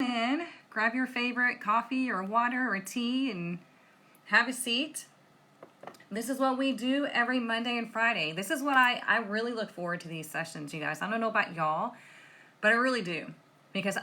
in, grab your favorite coffee or water or tea and have a seat. This is what we do every Monday and Friday. This is what I really look forward to these sessions, you guys. I don't know about y'all, but I really do. Because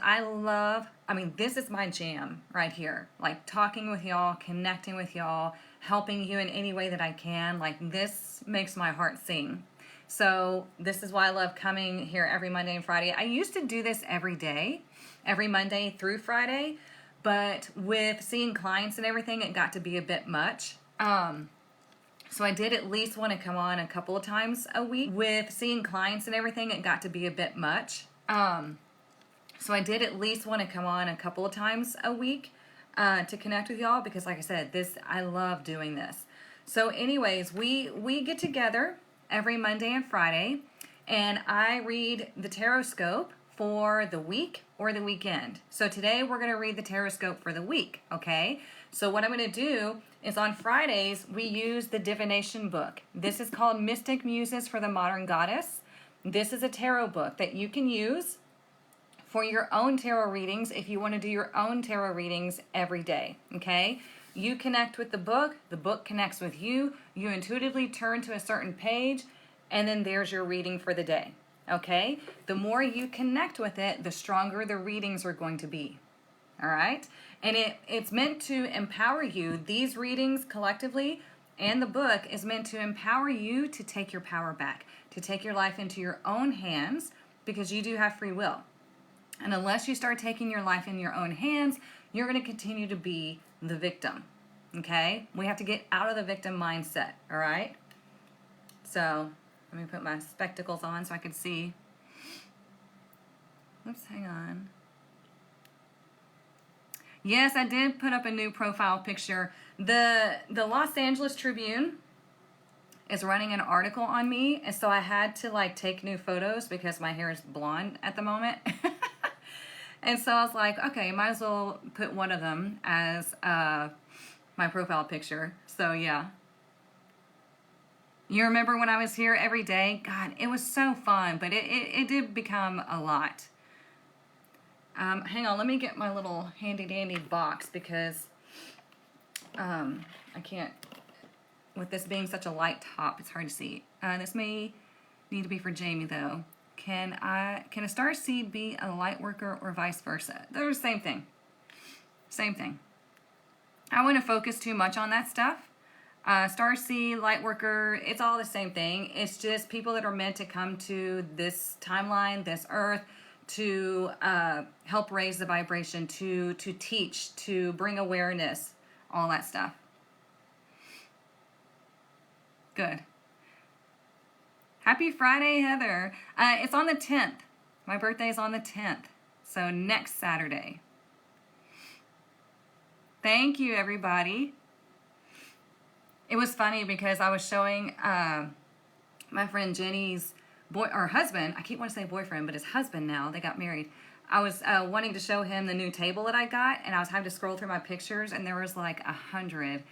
this is my jam right here. Like talking with y'all, connecting with y'all, helping you in any way that I can. Like this makes my heart sing. So this is why I love coming here every Monday and Friday. I used to do this every day, every Monday through Friday. But with seeing clients and everything, it got to be a bit much. So I did at least want to come on a couple of times a week. With seeing clients and everything, it got to be a bit much. So I did at least want to come on a couple of times a week to connect with y'all because, like I said, I love doing this. So anyways, we get together every Monday and Friday, and I read the Tarotscope for the week or the weekend. So today we're going to read the Tarotscope for the week, okay? So what I'm going to do is on Fridays, we use the divination book. This is called Mystic Muses for the Modern Goddess. This is a tarot book that you can use for your own tarot readings if you want to do your own tarot readings every day, okay? You connect with the book connects with you, you intuitively turn to a certain page, and then there's your reading for the day, okay? The more you connect with it, the stronger the readings are going to be, all right? And it's meant to empower you. These readings collectively and the book is meant to empower you to take your power back, to take your life into your own hands because you do have free will. And unless you start taking your life in your own hands, you're going to continue to be the victim, okay? We have to get out of the victim mindset, all right? So let me put my spectacles on so I can see. Oops, hang on. Yes, I did put up a new profile picture. The Los Angeles Tribune is running an article on me, and so I had to take new photos because my hair is blonde at the moment. And so I was like, okay, might as well put one of them as my profile picture. So yeah. You remember when I was here every day? God, it was so fun, but it did become a lot. Hang on, let me get my little handy dandy box because I can't, with this being such a light top, it's hard to see. This may need to be for Jamie though. Can a star seed be a light worker or vice versa? They're the same thing. Same thing. I wouldn't focus too much on that stuff. Star seed, light worker, it's all the same thing. It's just people that are meant to come to this timeline, this earth, to help raise the vibration, to teach, to bring awareness, all that stuff. Good. Happy Friday, Heather. It's on the 10th. My birthday is on the 10th. So next Saturday. Thank you, everybody. It was funny because I was showing my friend Jenny's husband. I keep wanting to say boyfriend, but his husband now. They got married. I was wanting to show him the new table that I got, and I was having to scroll through my pictures, and there was 100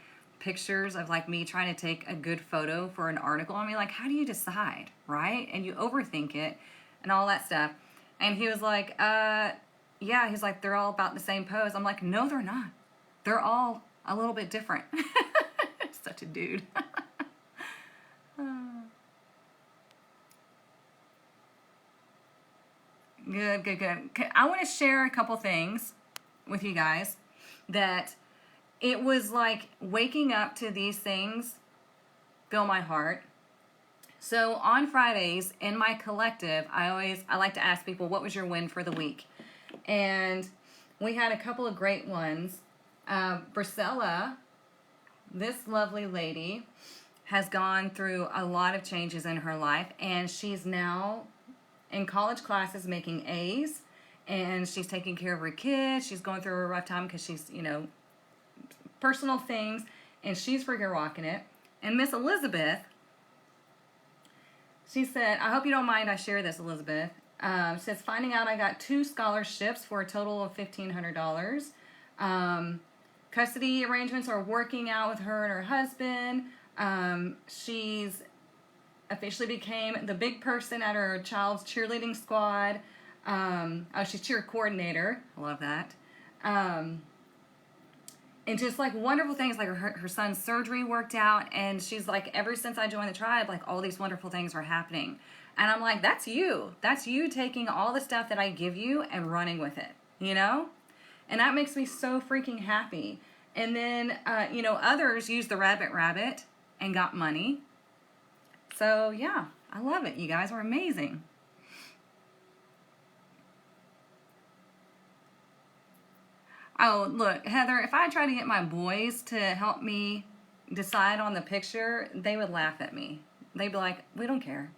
pictures of me trying to take a good photo for an article. I mean, how do you decide, right? And you overthink it and all that stuff. And he was like, yeah, he's like, they're all about the same pose. I'm like, no, they're not. They're all a little bit different. Such a dude. Good. I want to share a couple things with you guys that it was like waking up to these things fill my heart. So on Fridays in my collective, I like to ask people, what was your win for the week? And we had a couple of great ones. Priscilla, this lovely lady, has gone through a lot of changes in her life, and she's now in college classes making A's, and she's taking care of her kids. She's going through a rough time because she's, personal things, and she's freaking rocking it. And Miss Elizabeth, she said, I hope you don't mind I share this, Elizabeth. Says, finding out I got 2 scholarships for a total of $1,500. Custody arrangements are working out with her and her husband. She's officially became the big person at her child's cheerleading squad. She's cheer coordinator. I love that. And just like wonderful things, like her son's surgery worked out, and she's like, ever since I joined the tribe, like all these wonderful things are happening. And I'm like, that's you. That's you taking all the stuff that I give you and running with it, you know? And that makes me so freaking happy. And then, others use the rabbit and got money. So, yeah, I love it. You guys are amazing. Oh, look, Heather, if I try to get my boys to help me decide on the picture, they would laugh at me. They'd be like, we don't care.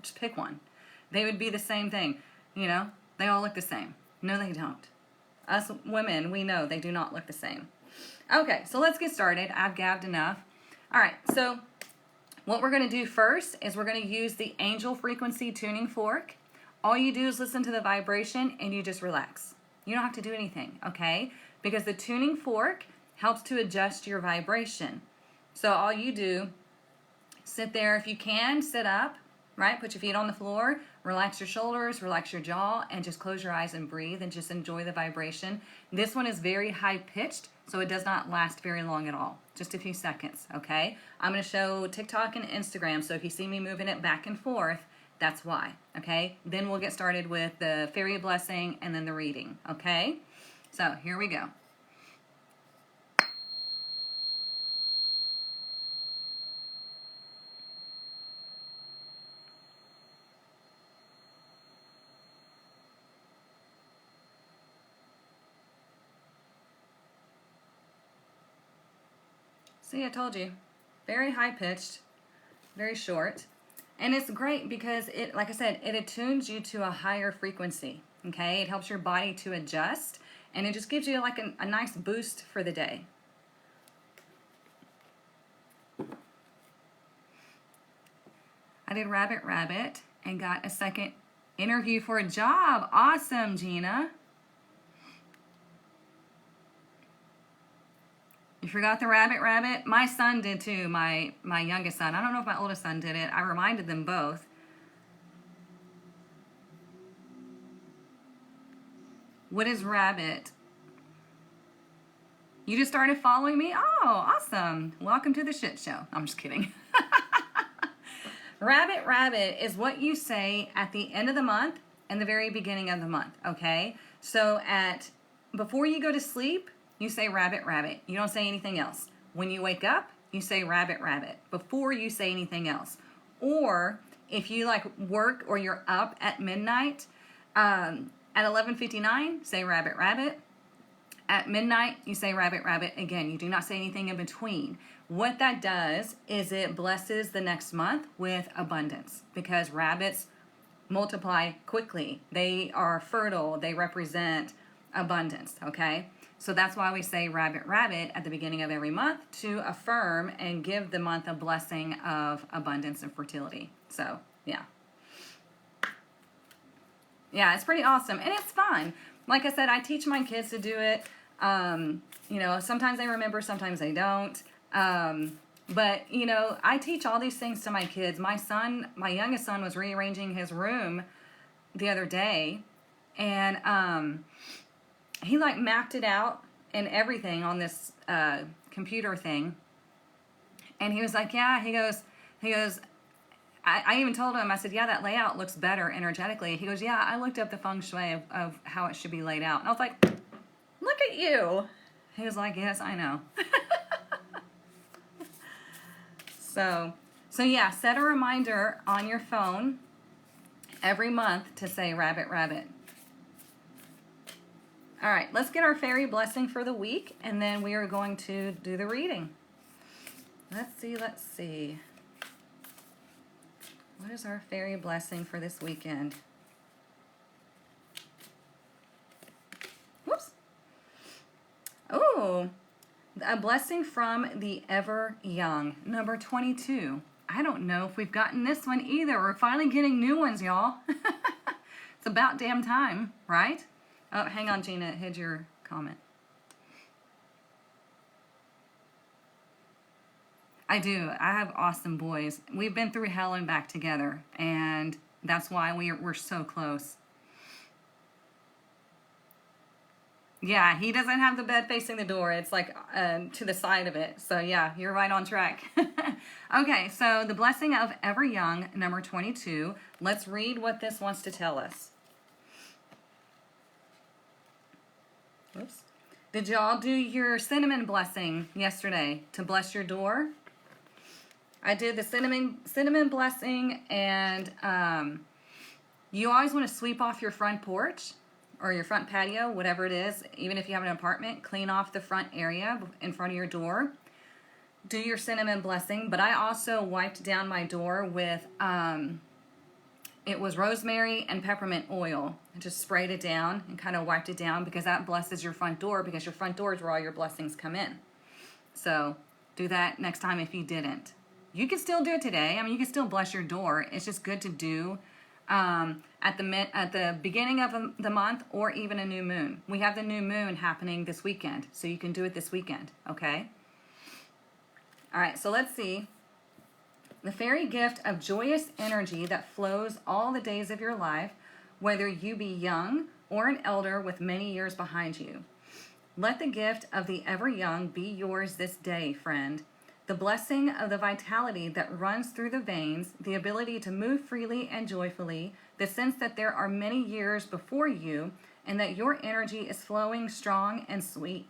Just pick one. They would be the same thing. They all look the same. No, they don't. Us women, we know they do not look the same. Okay, so let's get started. I've gabbed enough. All right, so what we're going to do first is we're going to use the angel frequency tuning fork. All you do is listen to the vibration and you just relax. You don't have to do anything, okay? Because the tuning fork helps to adjust your vibration. So all you do, sit there. If you can, sit up, right? Put your feet on the floor, relax your shoulders, relax your jaw, and just close your eyes and breathe and just enjoy the vibration. This one is very high-pitched, so it does not last very long at all. Just a few seconds, okay? I'm going to show TikTok and Instagram, so if you see me moving it back and forth, that's why, okay? Then we'll get started with the fairy blessing and then the reading, okay? So here we go. See, I told you. Very high-pitched, very short. And it's great because it, like I said, it attunes you to a higher frequency, okay? It helps your body to adjust, and it just gives you like a nice boost for the day. I did rabbit and got a second interview for a job. Awesome, Gina. You forgot the rabbit? My son did too, my youngest son. I don't know if my oldest son did it. I reminded them both. What is rabbit? You just started following me? Oh, awesome. Welcome to the shit show. I'm just kidding. Rabbit is what you say at the end of the month and the very beginning of the month, okay? So before you go to sleep, you say rabbit. You don't say anything else. When you wake up, you say rabbit before you say anything else. Or if you like work or you're up at midnight, at 11:59, say rabbit. At midnight, you say rabbit again. You do not say anything in between. What that does is it blesses the next month with abundance because rabbits multiply quickly. They are fertile. They represent abundance, okay? So that's why we say rabbit at the beginning of every month to affirm and give the month a blessing of abundance and fertility. So, yeah. Yeah, it's pretty awesome. And it's fun. Like I said, I teach my kids to do it. Sometimes they remember, sometimes they don't. But I teach all these things to my kids. My youngest son was rearranging his room the other day. And he like mapped it out and everything on this computer thing. And he was like, yeah, he goes, I even told him, I said, yeah, that layout looks better energetically. He goes, yeah, I looked up the feng shui of how it should be laid out. And I was like, look at you. He was like, yes, I know. So yeah, set a reminder on your phone every month to say rabbit. All right, let's get our fairy blessing for the week, and then we are going to do the reading. Let's see. What is our fairy blessing for this weekend? Whoops. Oh, a blessing from the ever young, number 22. I don't know if we've gotten this one either. We're finally getting new ones, y'all. It's about damn time, right? Oh, hang on, Gina. Hid your comment. I do. I have awesome boys. We've been through hell and back together, and that's why we're so close. Yeah, he doesn't have the bed facing the door. It's like to the side of it. So yeah, you're right on track. Okay, so the blessing of ever young, number 22. Let's read what this wants to tell us. Oops. Did y'all do your cinnamon blessing yesterday to bless your door? I did the cinnamon blessing, and you always want to sweep off your front porch or your front patio, whatever it is. Even if you have an apartment, clean off the front area in front of your door. Do your cinnamon blessing. But I also wiped down my door with, it was rosemary and peppermint oil. I just sprayed it down and kind of wiped it down because that blesses your front door, because your front door is where all your blessings come in. So do that next time if you didn't. You can still do it today. I mean, you can still bless your door. It's just good to do at the beginning of the month, or even a new moon. We have the new moon happening this weekend, so you can do it this weekend, okay? All right, so let's see. The fairy gift of joyous energy that flows all the days of your life, whether you be young or an elder with many years behind you. Let the gift of the ever young be yours this day, friend. The blessing of the vitality that runs through the veins, the ability to move freely and joyfully, the sense that there are many years before you, and that your energy is flowing strong and sweet,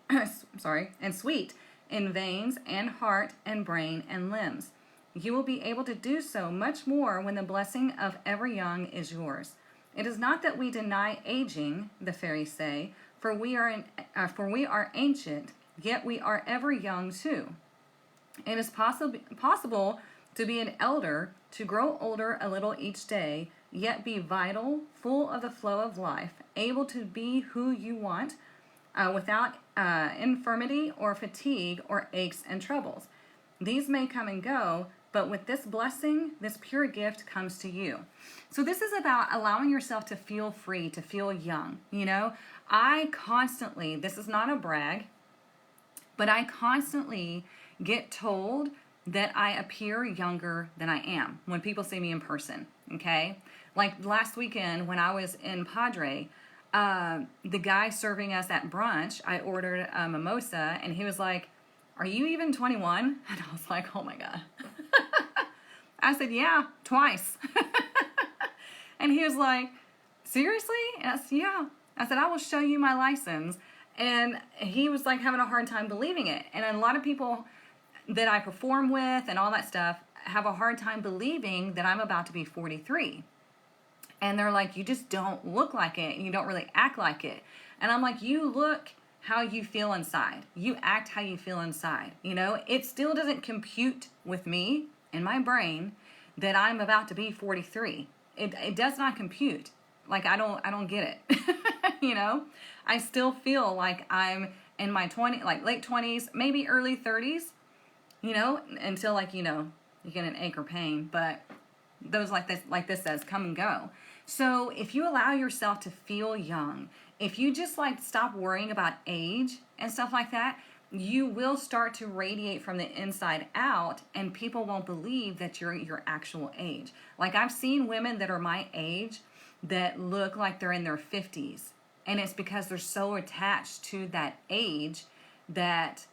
sweet in veins and heart and brain and limbs. You will be able to do so much more when the blessing of ever young is yours. It is not that we deny aging, the fairies say, for we are ancient, yet we are ever young too. It is possible to be an elder, to grow older a little each day, yet be vital, full of the flow of life, able to be who you want, without infirmity or fatigue or aches and troubles. These may come and go, but with this blessing, this pure gift comes to you. So this is about allowing yourself to feel free, to feel young. You know, I constantly, this is not a brag, but I constantly get told that I appear younger than I am when people see me in person, okay? Like last weekend when I was in Padre, the guy serving us at brunch, I ordered a mimosa, and he was like, "Are you even 21? And I was like, oh my God. I said, yeah, twice. And he was like, seriously? And I said, yeah. I said, I will show you my license. And he was like having a hard time believing it. And a lot of people that I perform with and all that stuff have a hard time believing that I'm about to be 43. And they're like, you just don't look like it, and you don't really act like it. And I'm like, you look how you feel inside. You act how you feel inside. You know, it still doesn't compute with me in my brain that I'm about to be 43. It does not compute. Like, I don't get it. You know, I still feel like I'm in my late 20s, maybe early 30s, you know, until you get an ache or pain. But those like this says, come and go. So if you allow yourself to feel young, if you just stop worrying about age and stuff like that, you will start to radiate from the inside out, and people won't believe that you're your actual age. Like, I've seen women that are my age that look like they're in their 50s, and it's because they're so attached to that age that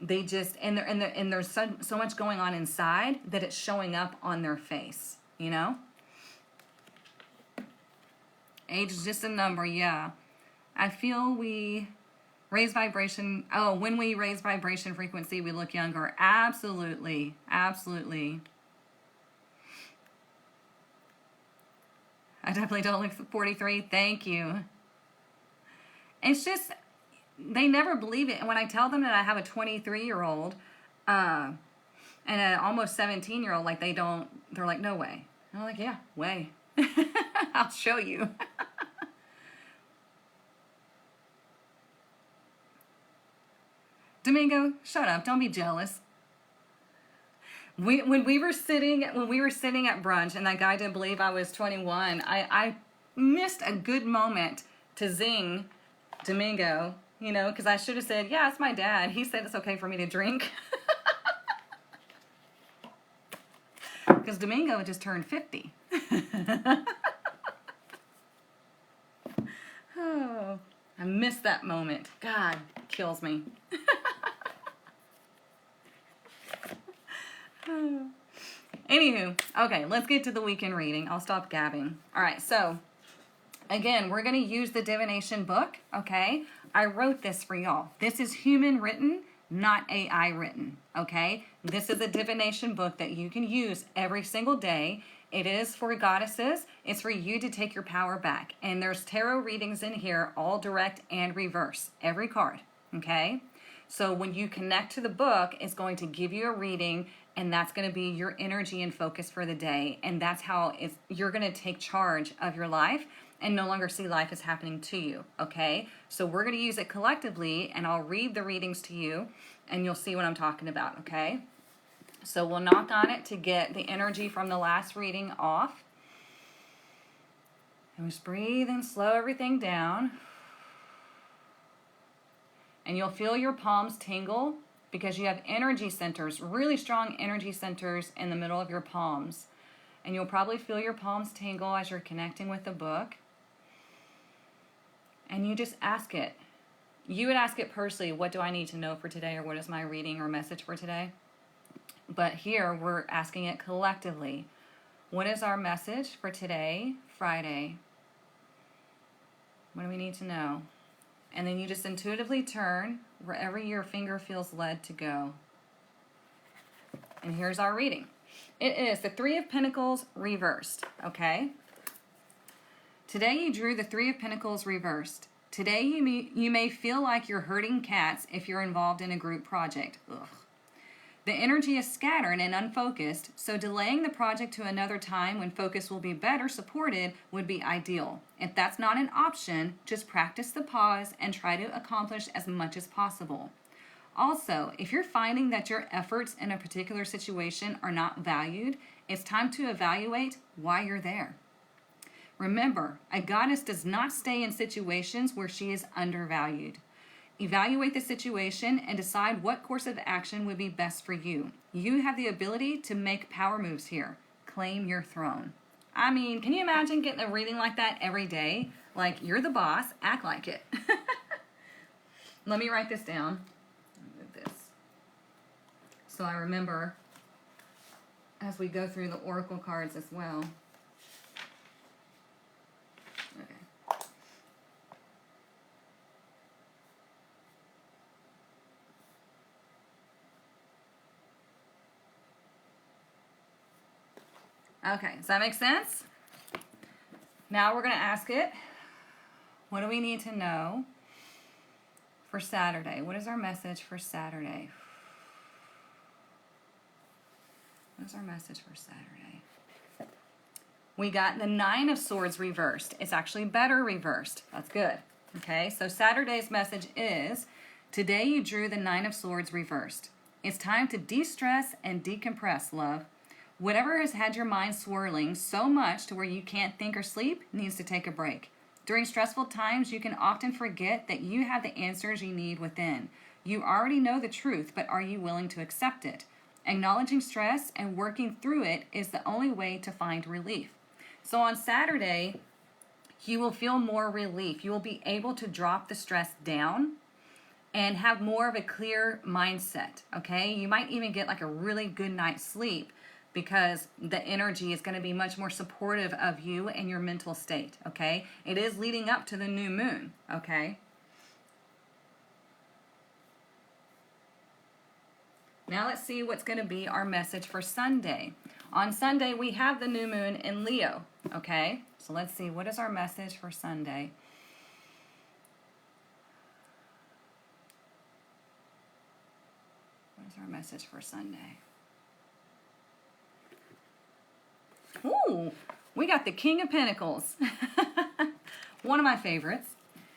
they just and there's so much going on inside that it's showing up on their face, you know? Age is just a number, yeah. I feel we raise vibration. Oh, when we raise vibration frequency, we look younger. Absolutely. Absolutely. I definitely don't look 43. Thank you. It's just, they never believe it. And when I tell them that I have a 23-year-old and an almost 17-year-old, they're like, no way. And I'm like, yeah, way. I'll show you. Domingo, shut up. Don't be jealous. When we were sitting at brunch and that guy didn't believe I was 21, I missed a good moment to zing Domingo, you know, because I should have said, yeah, it's my dad. He said it's okay for me to drink. Because Domingo just turned 50. Oh, I miss that moment. God, kills me. Anywho, okay, let's get to the weekend reading. I'll stop gabbing. All right, so again, we're going to use the divination book, okay? I wrote this for y'all. This is human written, not AI written, okay? This is a divination book that you can use every single day. It is for goddesses. It's for you to take your power back. And there's tarot readings in here, all direct and reverse, every card, okay? So when you connect to the book, it's going to give you a reading, and that's going to be your energy and focus for the day. And that's how you're going to take charge of your life and no longer see life as happening to you, okay? So we're going to use it collectively, and I'll read the readings to you, and you'll see what I'm talking about, okay? So we'll knock on it to get the energy from the last reading off. And just breathe and slow everything down. And you'll feel your palms tingle because you have energy centers, really strong energy centers in the middle of your palms. And you'll probably feel your palms tingle as you're connecting with the book. And you just ask it. You would ask it personally, what do I need to know for today, or what is my reading or message for today? But here we're asking it collectively. What is our message for today, Friday? What do we need to know? And then you just intuitively turn wherever your finger feels led to go. And here's our reading. It is the Three of Pentacles reversed, okay? Today you drew the Three of Pentacles reversed. Today you may feel like you're herding cats if you're involved in a group project. Ugh. The energy is scattered and unfocused, so delaying the project to another time when focus will be better supported would be ideal. If that's not an option, just practice the pause and try to accomplish as much as possible. Also, if you're finding that your efforts in a particular situation are not valued, it's time to evaluate why you're there. Remember, a goddess does not stay in situations where she is undervalued. Evaluate the situation and decide what course of action would be best for you. You have the ability to make power moves here. Claim your throne. I mean, can you imagine getting a reading like that every day? Like, you're the boss, act like it. Let me write this down. Move this. So I remember as we go through the oracle cards as well. Okay, does that make sense? Now we're going to ask it, what do we need to know for Saturday? What is our message for Saturday? What is our message for Saturday? We got the Nine of Swords reversed. It's actually better reversed. That's good. Okay, so Saturday's message is, today you drew the Nine of Swords reversed. It's time to de-stress and decompress, love. Whatever has had your mind swirling so much to where you can't think or sleep needs to take a break. During stressful times, you can often forget that you have the answers you need within. You already know the truth, but are you willing to accept it? Acknowledging stress and working through it is the only way to find relief. So on Saturday, you will feel more relief. You will be able to drop the stress down and have more of a clear mindset, okay? You might even get like a really good night's sleep, because the energy is going to be much more supportive of you and your mental state, okay? It is leading up to the new moon, okay? Now let's see what's going to be our message for Sunday. On Sunday, we have the new moon in Leo, okay? So let's see, what is our message for Sunday? What is our message for Sunday? Ooh, we got the King of Pentacles. One of my favorites.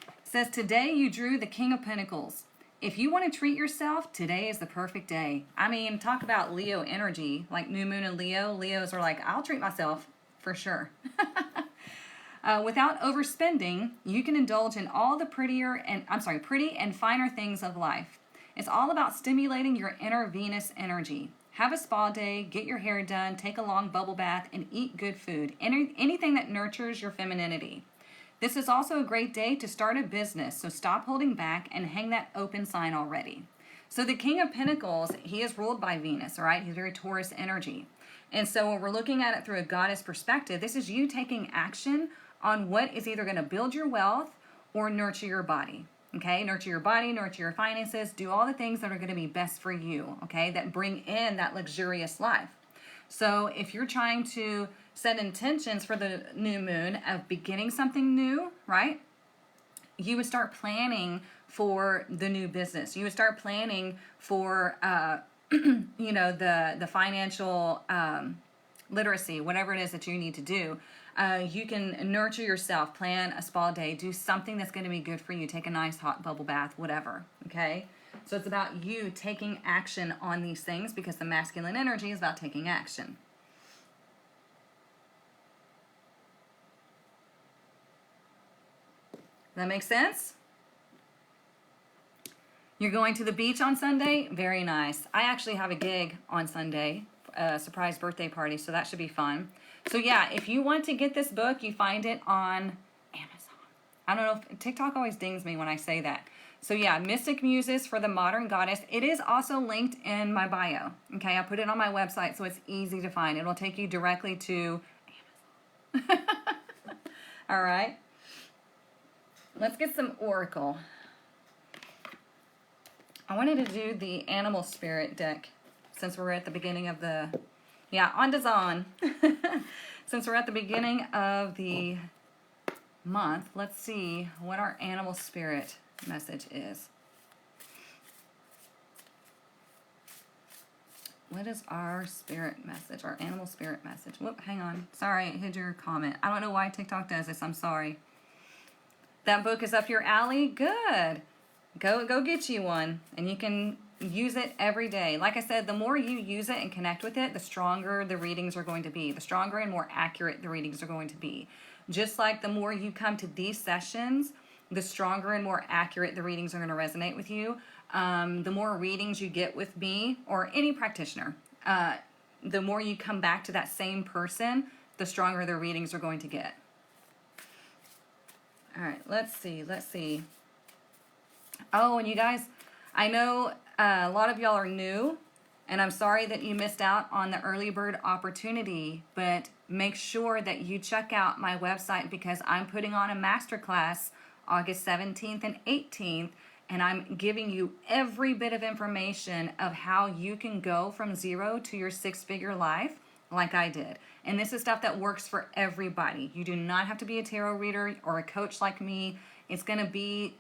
It says, today you drew the King of Pentacles. If you want to treat yourself, today is the perfect day. I mean, talk about Leo energy, like new moon and Leo. Leos are like, I'll treat myself for sure. Without overspending, you can indulge in all the pretty and finer things of life. It's all about stimulating your inner Venus energy. Have a spa day, get your hair done, take a long bubble bath, and eat good food. Anything that nurtures your femininity. This is also a great day to start a business, so stop holding back and hang that open sign already. So the King of Pentacles, he is ruled by Venus, all right? He's very Taurus energy. And so when we're looking at it through a goddess perspective, this is you taking action on what is either going to build your wealth or nurture your body, okay? Nurture your body, nurture your finances, do all the things that are going to be best for you, okay? That bring in that luxurious life. So if you're trying to set intentions for the new moon of beginning something new, right? You would start planning for the new business. You would start planning for, you know, the financial literacy, whatever it is that you need to do. You can nurture yourself, plan a spa day, do something that's going to be good for you. Take a nice hot bubble bath, whatever, okay? So it's about you taking action on these things because the masculine energy is about taking action. That makes sense? You're going to the beach on Sunday? Very nice. I actually have a gig on Sunday, a surprise birthday party, so that should be fun. So yeah, if you want to get this book, you find it on Amazon. I don't know if TikTok always dings me when I say that. So yeah, Mystic Muses for the Modern Goddess. It is also linked in my bio. Okay, I put it on my website so it's easy to find. It'll take you directly to Amazon. All right. Let's get some Oracle. I wanted to do the Animal Spirit deck since we're at the beginning of the... Yeah, on to Zon. Since we're at the beginning of the month, let's see what our Animal Spirit message is. What is our spirit message, our Animal Spirit message? Whoop, hang on. Sorry, I hid your comment. I don't know why TikTok does this. I'm sorry. That book is up your alley? Good. Go get you one, and you can use it every day. Like I said, the more you use it and connect with it, the stronger the readings are going to be. The stronger and more accurate the readings are going to be. Just like the more you come to these sessions, the stronger and more accurate the readings are going to resonate with you. The more readings you get with me or any practitioner, the more you come back to that same person, the stronger the readings are going to get. All right, let's see. Oh, and you guys, I know a lot of y'all are new, and I'm sorry that you missed out on the early bird opportunity, but make sure that you check out my website because I'm putting on a masterclass August 17th and 18th, and I'm giving you every bit of information of how you can go from zero to your six-figure life like I did. And this is stuff that works for everybody. You do not have to be a tarot reader or a coach like me. It's going to be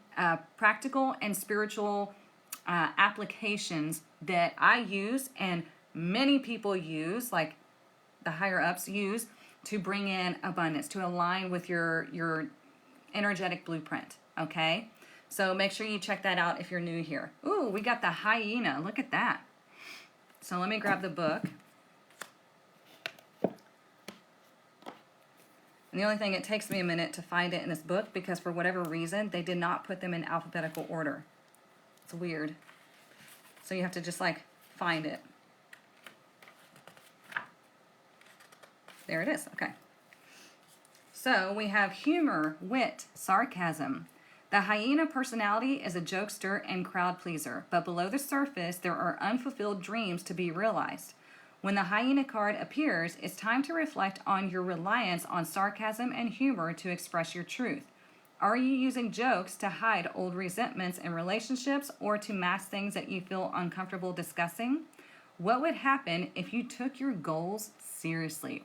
practical and spiritual applications that I use and many people use, like the higher ups use, to bring in abundance, to align with your energetic blueprint, okay? So make sure you check that out if you're new here. Ooh, we got the hyena. Look at that. So let me grab the book. And the only thing, it takes me a minute to find it in this book because for whatever reason, they did not put them in alphabetical order. It's weird. So you have to just like find it. There it is. Okay. So we have humor, wit, sarcasm. The hyena personality is a jokester and crowd pleaser, but below the surface, there are unfulfilled dreams to be realized. When the hyena card appears, it's time to reflect on your reliance on sarcasm and humor to express your truth. Are you using jokes to hide old resentments in relationships or to mask things that you feel uncomfortable discussing? What would happen if you took your goals seriously?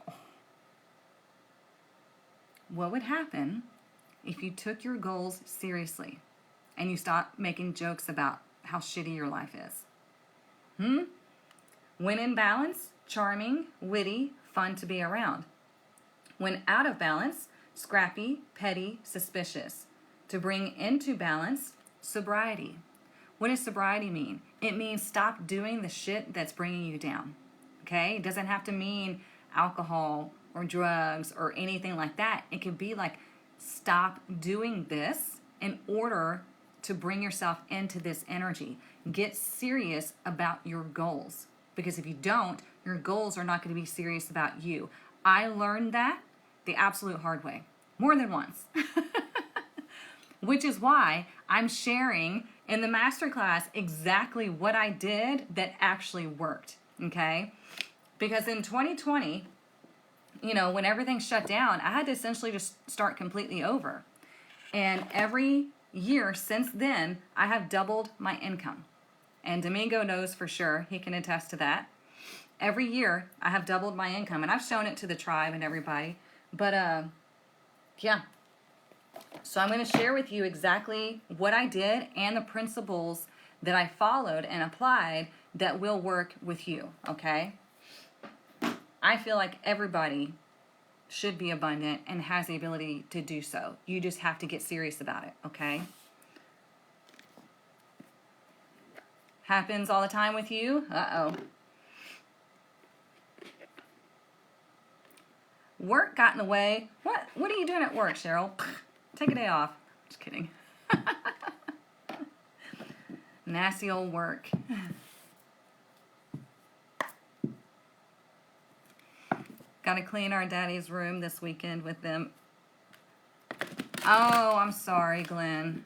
What would happen if you took your goals seriously and you stopped making jokes about how shitty your life is? When in balance, charming, witty, fun to be around. When out of balance, scrappy, petty, suspicious. To bring into balance, sobriety. What does sobriety mean? It means stop doing the shit that's bringing you down. Okay? It doesn't have to mean alcohol or drugs or anything like that. It could be like, stop doing this in order to bring yourself into this energy. Get serious about your goals. Because if you don't, your goals are not going to be serious about you. I learned that the absolute hard way. More than once. which is why I'm sharing in the masterclass exactly what I did that actually worked, okay? Because in 2020, you know, when everything shut down, I had to essentially just start completely over. And every year since then, I have doubled my income. And Domingo knows for sure, he can attest to that. Every year, I have doubled my income, and I've shown it to the tribe and everybody. But, yeah. So I'm going to share with you exactly what I did and the principles that I followed and applied that will work with you, okay? I feel like everybody should be abundant and has the ability to do so. You just have to get serious about it, okay? Happens all the time with you? Uh-oh. Work got in the way. What are you doing at work, Cheryl? Take a day off. Just kidding. Nasty old work. Got to clean our daddy's room this weekend with them. Oh, I'm sorry, Glenn.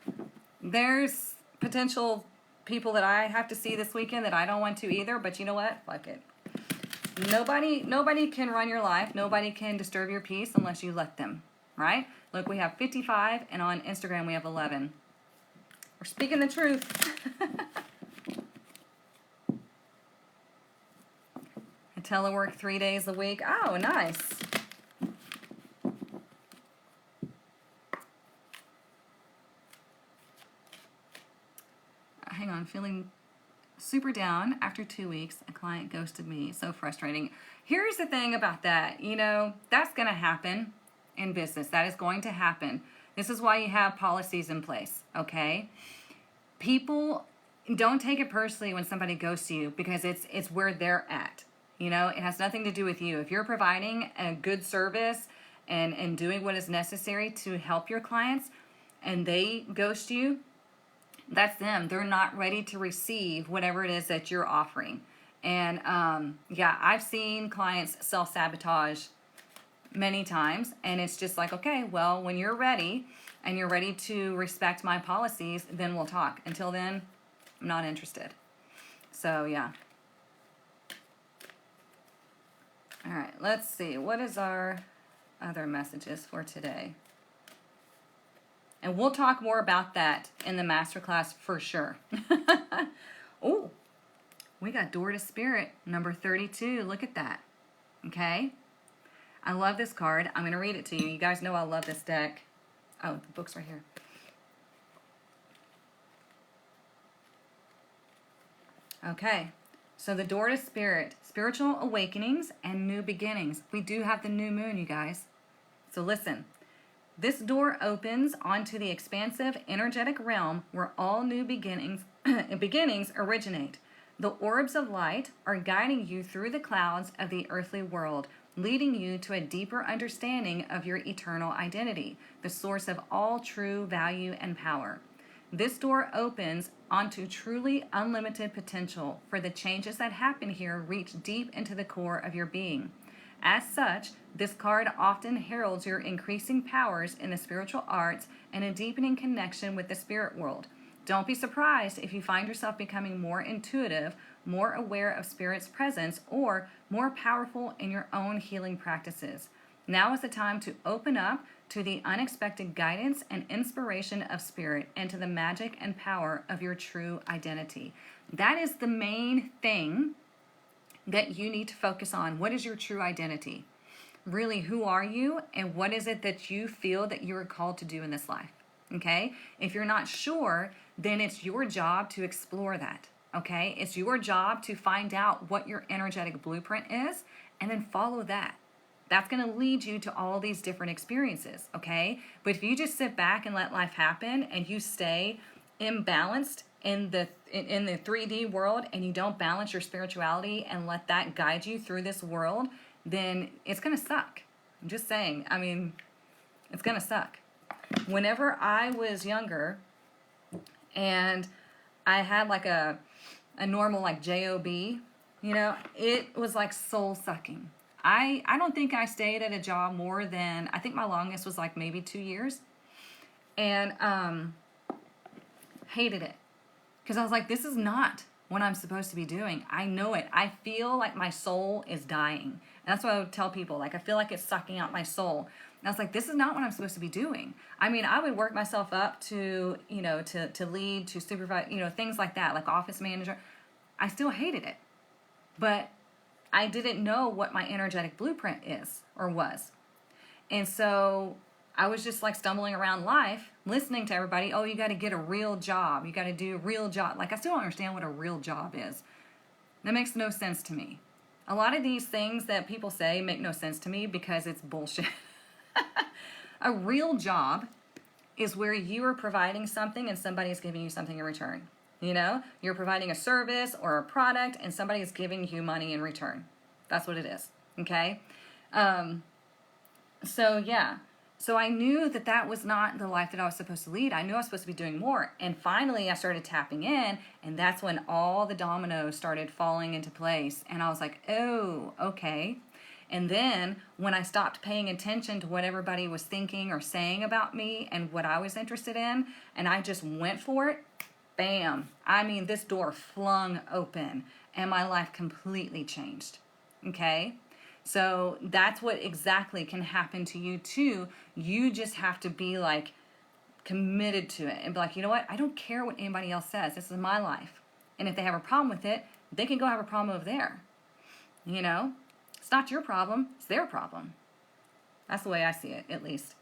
There's potential people that I have to see this weekend that I don't want to either, but you know what? Fuck it. Nobody can run your life. Nobody can disturb your peace unless you let them, right? Look, we have 55, and on Instagram we have 11. We're speaking the truth. I telework 3 days a week. Oh, nice. Hang on, feeling super down after 2 weeks. A client ghosted me. So frustrating. Here's the thing about that. You know, that's going to happen in business. That is going to happen. This is why you have policies in place, okay? People don't take it personally when somebody ghosts you because it's where they're at. You know, it has nothing to do with you. If you're providing a good service and doing what is necessary to help your clients and they ghost you, that's them. They're not ready to receive whatever it is that you're offering. And yeah, I've seen clients self-sabotage many times, and it's just like, okay, well, when you're ready and you're ready to respect my policies, then we'll talk. Until then, I'm not interested. So yeah. All right, let's see. What is our other messages for today? And we'll talk more about that in the masterclass for sure. Oh, we got Door to Spirit, number 32. Look at that. Okay? I love this card. I'm going to read it to you. You guys know I love this deck. Oh, the book's right here. Okay. So the Door to Spirit, spiritual awakenings and new beginnings. We do have the new moon, you guys. So listen. This door opens onto the expansive energetic realm where all new beginnings originate. The orbs of light are guiding you through the clouds of the earthly world, leading you to a deeper understanding of your eternal identity, the source of all true value and power. This door opens onto truly unlimited potential, for the changes that happen here reach deep into the core of your being. As such, this card often heralds your increasing powers in the spiritual arts and a deepening connection with the spirit world. Don't be surprised if you find yourself becoming more intuitive, more aware of spirit's presence, or more powerful in your own healing practices. Now is the time to open up to the unexpected guidance and inspiration of spirit and to the magic and power of your true identity. That is the main thing that you need to focus on. What is your true identity? Really, who are you and what is it that you feel that you are called to do in this life? Okay? If you're not sure, then it's your job to explore that. Okay? It's your job to find out what your energetic blueprint is and then follow that. That's going to lead you to all these different experiences. Okay? But if you just sit back and let life happen and you stay imbalanced in the 3D world and you don't balance your spirituality and let that guide you through this world, then it's going to suck. I'm just saying. I mean, it's going to suck. Whenever I was younger and I had like a normal like job, you know, it was like soul sucking. I don't think I stayed at a job more than, I think my longest was like maybe 2 years. and hated it. Because I was like, this is not what I'm supposed to be doing. I know it. I feel like my soul is dying. And that's what I would tell people. Like, I feel like it's sucking out my soul. And I was like, this is not what I'm supposed to be doing. I mean, I would work myself up to, you know, to lead, to supervise, you know, things like that, like office manager. I still hated it. But I didn't know what my energetic blueprint is or was. And so I was just like stumbling around life, listening to everybody. Oh, you got to get a real job. You got to do a real job. Like, I still don't understand what a real job is. That makes no sense to me. A lot of these things that people say make no sense to me because it's bullshit. A real job is where you are providing something and somebody is giving you something in return. You know, you're providing a service or a product and somebody is giving you money in return. That's what it is. Okay. So yeah. So I knew that that was not the life that I was supposed to lead. I knew I was supposed to be doing more. And finally I started tapping in, and that's when all the dominoes started falling into place. And I was like, oh, okay. And then when I stopped paying attention to what everybody was thinking or saying about me and what I was interested in, and I just went for it, bam. I mean, this door flung open and my life completely changed. Okay? So that's what exactly can happen to you too. You just have to be like committed to it and be like, you know what? I don't care what anybody else says. This is my life. And if they have a problem with it, they can go have a problem over there. You know? It's not your problem. It's their problem. That's the way I see it, at least.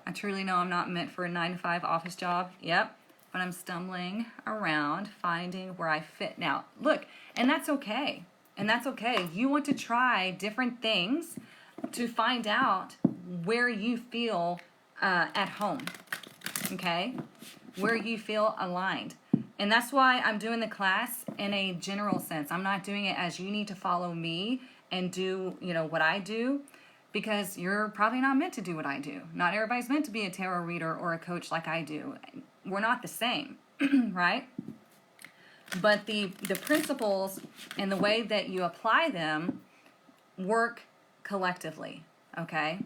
I truly know I'm not meant for a 9-to-5 office job. Yep. But I'm stumbling around finding where I fit now. Look, and that's okay. And that's okay. You want to try different things to find out where you feel at home. Okay? Where you feel aligned. And that's why I'm doing the class in a general sense. I'm not doing it as you need to follow me and do, you know, what I do, because you're probably not meant to do what I do. Not everybody's meant to be a tarot reader or a coach like I do. We're not the same, right? But the principles and the way that you apply them work collectively, okay?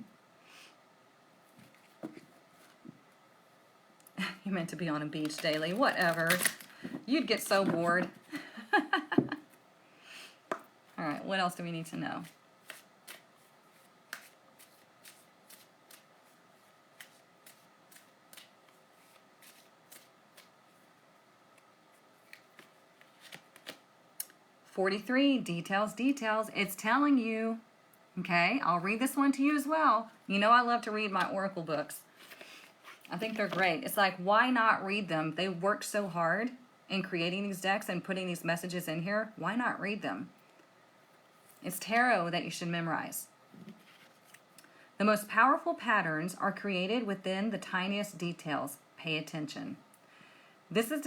You're meant to be on a beach daily, whatever. You'd get so bored. All right, what else do we need to know? Details. It's telling you, okay? I'll read this one to you as well. You know I love to read my oracle books. I think they're great. It's like, why not read them? They work so hard in creating these decks and putting these messages in here. Why not read them? It's tarot that you should memorize. The most powerful patterns are created within the tiniest details. Pay attention. This is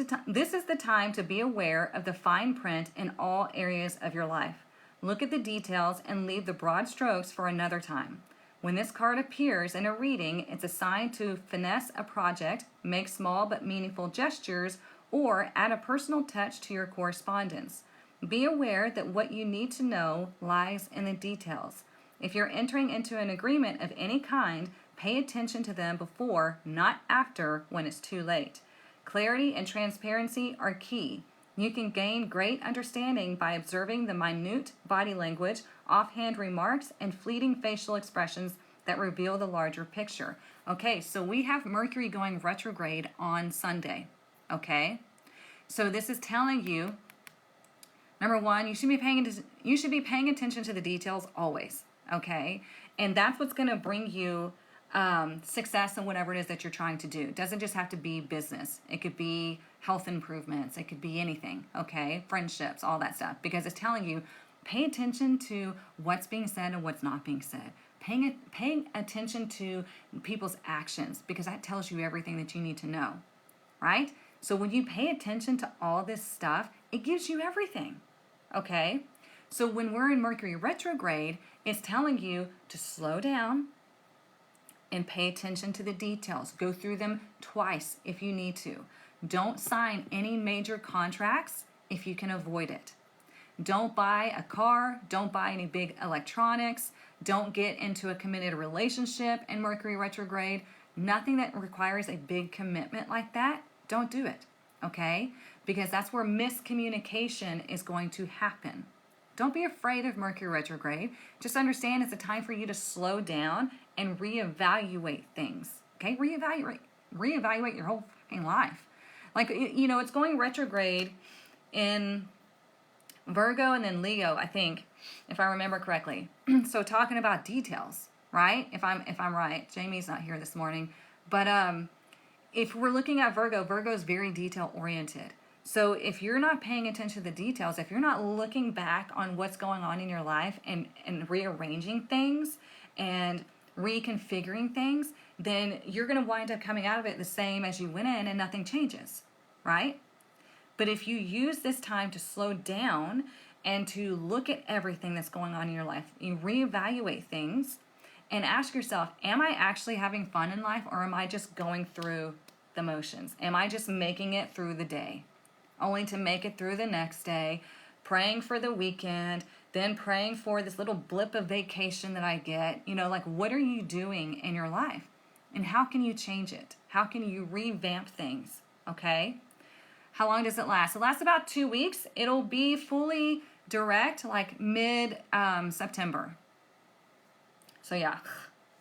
the time to be aware of the fine print in all areas of your life. Look at the details and leave the broad strokes for another time. When this card appears in a reading, it's a sign to finesse a project, make small but meaningful gestures, or add a personal touch to your correspondence. Be aware that what you need to know lies in the details. If you're entering into an agreement of any kind, pay attention to them before, not after, when it's too late. Clarity and transparency are key. You can gain great understanding by observing the minute body language, offhand remarks, and fleeting facial expressions that reveal the larger picture. Okay, so we have Mercury going retrograde on Sunday. Okay? So this is telling you, number one, you should be paying attention to the details always. Okay? And that's what's going to bring you success in whatever it is that you're trying to do. It doesn't just have to be business. It could be health improvements. It could be anything, okay? Friendships, all that stuff. Because it's telling you, pay attention to what's being said and what's not being said. Paying attention to people's actions, because that tells you everything that you need to know, right? So when you pay attention to all this stuff, it gives you everything, okay? So when we're in Mercury retrograde, it's telling you to slow down, and pay attention to the details. Go through them twice if you need to. Don't sign any major contracts if you can avoid it. Don't buy a car. Don't buy any big electronics. Don't get into a committed relationship in Mercury retrograde. Nothing that requires a big commitment like that, don't do it, okay? Because that's where miscommunication is going to happen. Don't be afraid of Mercury retrograde. Just understand it's a time for you to slow down and reevaluate things, okay? Reevaluate your whole fucking life. Like, you know, it's going retrograde in Virgo and then Leo, I think, if I remember correctly. So talking about details, right? If I'm right. Jamie's not here this morning. But if we're looking at Virgo, Virgo is very detail oriented. So if you're not paying attention to the details, if you're not looking back on what's going on in your life and rearranging things and reconfiguring things, then you're going to wind up coming out of it the same as you went in and nothing changes, right? But if you use this time to slow down and to look at everything that's going on in your life, you reevaluate things and ask yourself, am I actually having fun in life, or am I just going through the motions? Am I just making it through the day, only to make it through the next day, praying for the weekend, then praying for this little blip of vacation that I get? You know, like, what are you doing in your life? And how can you change it? How can you revamp things, okay? How long does it last? It lasts about 2 weeks. It'll be fully direct, like mid-September. So yeah,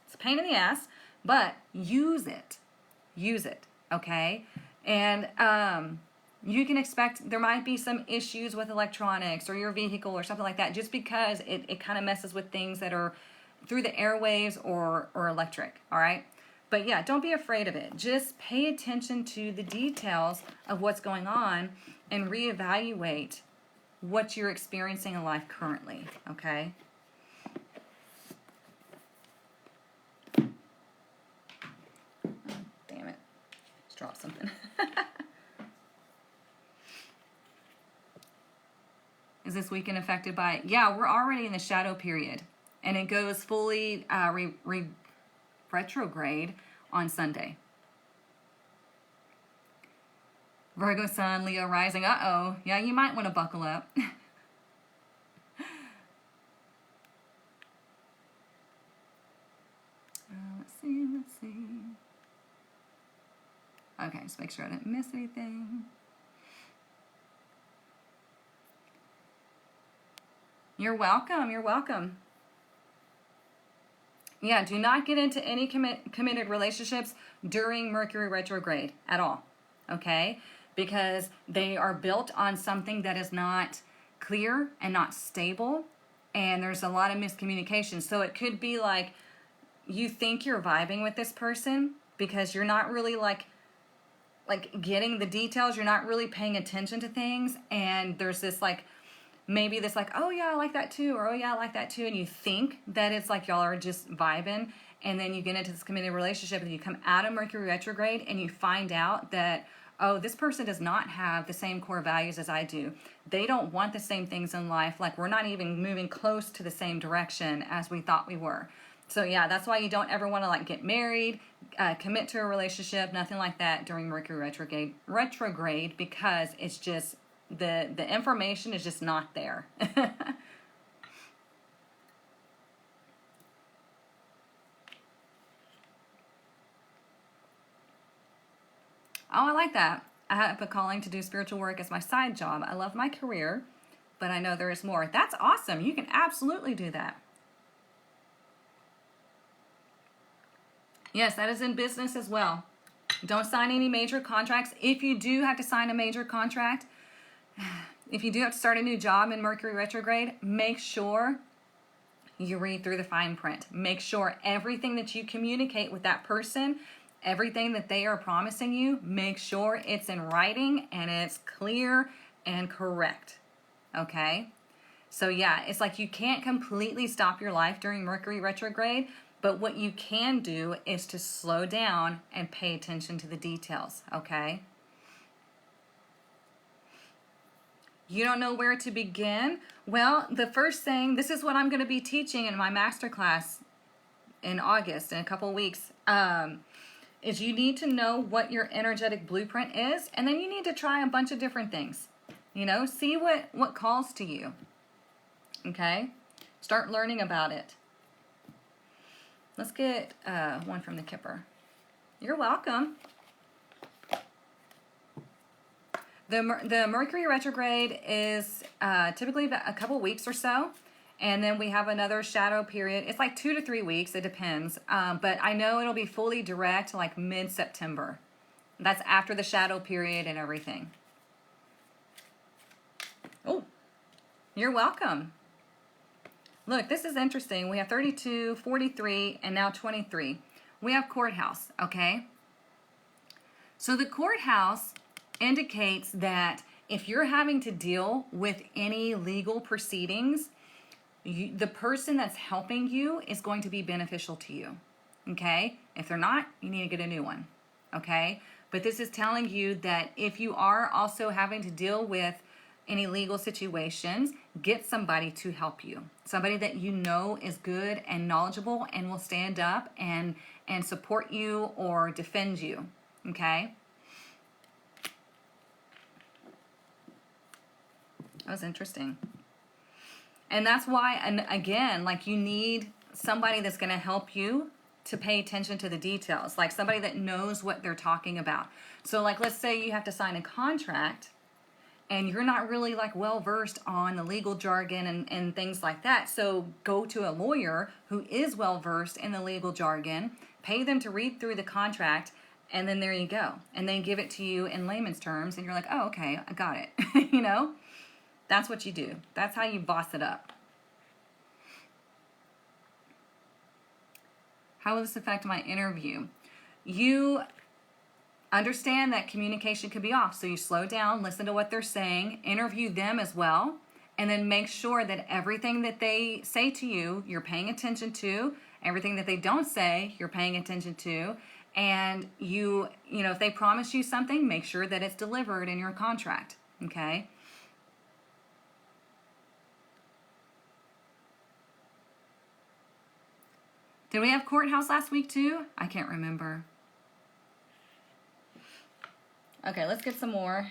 it's a pain in the ass, but use it. Use it, okay? And you can expect there might be some issues with electronics or your vehicle or something like that, just because it kind of messes with things that are through the airwaves or electric, all right? But yeah, don't be afraid of it. Just pay attention to the details of what's going on and reevaluate what you're experiencing in life currently, okay? Oh, damn it. Just dropped something. Is this weekend affected by it? Yeah, we're already in the shadow period, and it goes fully retrograde on Sunday. Virgo sun, Leo rising. Uh-oh. Yeah, you might want to buckle up. Let's see. Okay, just make sure I didn't miss anything. You're welcome. Yeah, do not get into any committed relationships during Mercury retrograde at all, okay? Because they are built on something that is not clear and not stable, and there's a lot of miscommunication. So it could be like you think you're vibing with this person because you're not really like getting the details, you're not really paying attention to things, and there's this like maybe this like, oh yeah, I like that too, or oh yeah, I like that too, and you think that it's like y'all are just vibing, and then you get into this committed relationship and you come out of Mercury retrograde and you find out that, oh, this person does not have the same core values as I do. They don't want the same things in life. Like, we're not even moving close to the same direction as we thought we were. So yeah, that's why you don't ever want to like get married, commit to a relationship, nothing like that during Mercury retrograde, because it's just the information is just not there. Oh, I like that. I have a calling to do spiritual work as my side job. I love my career, but I know there is more. That's awesome. You can absolutely do that. Yes, that is in business as well. Don't sign any major contracts. If you do have to sign a major contract, if you do have to start a new job in Mercury retrograde, make sure you read through the fine print. Make sure everything that you communicate with that person, everything that they are promising you, make sure it's in writing and it's clear and correct. Okay? So yeah, it's like you can't completely stop your life during Mercury retrograde, but what you can do is to slow down and pay attention to the details, okay? You don't know where to begin? Well, the first thing, this is what I'm going to be teaching in my masterclass in August, in a couple of weeks, is you need to know what your energetic blueprint is, and then you need to try a bunch of different things. You know, see what calls to you. Okay? Start learning about it. Let's get one from the Kipper. You're welcome. The Mercury retrograde is typically about a couple weeks or so. And then we have another shadow period. It's like 2 to 3 weeks. It depends. But I know it'll be fully direct like mid-September. That's after the shadow period and everything. Oh, you're welcome. Look, this is interesting. We have 32, 43, and now 23. We have courthouse, okay? So the courthouse indicates that if you're having to deal with any legal proceedings, the person that's helping you is going to be beneficial to you, okay? If they're not, you need to get a new one, okay? But this is telling you that if you are also having to deal with any legal situations, get somebody to help you. Somebody that you know is good and knowledgeable and will stand up and support you or defend you, okay? That was interesting. And that's why, and again, like you need somebody that's going to help you to pay attention to the details, like somebody that knows what they're talking about. So like, let's say you have to sign a contract and you're not really like well versed on the legal jargon and things like that. So go to a lawyer who is well versed in the legal jargon, pay them to read through the contract, and then there you go. And they give it to you in layman's terms and you're like, oh, okay, I got it. You know? That's what you do. That's how you boss it up. How will this affect my interview? You understand that communication could be off, so you slow down, listen to what they're saying, interview them as well, and then make sure that everything that they say to you, you're paying attention to. Everything that they don't say, you're paying attention to. And you know, if they promise you something, make sure that it's delivered in your contract, okay? Did we have courthouse last week too? I can't remember. Okay, let's get some more.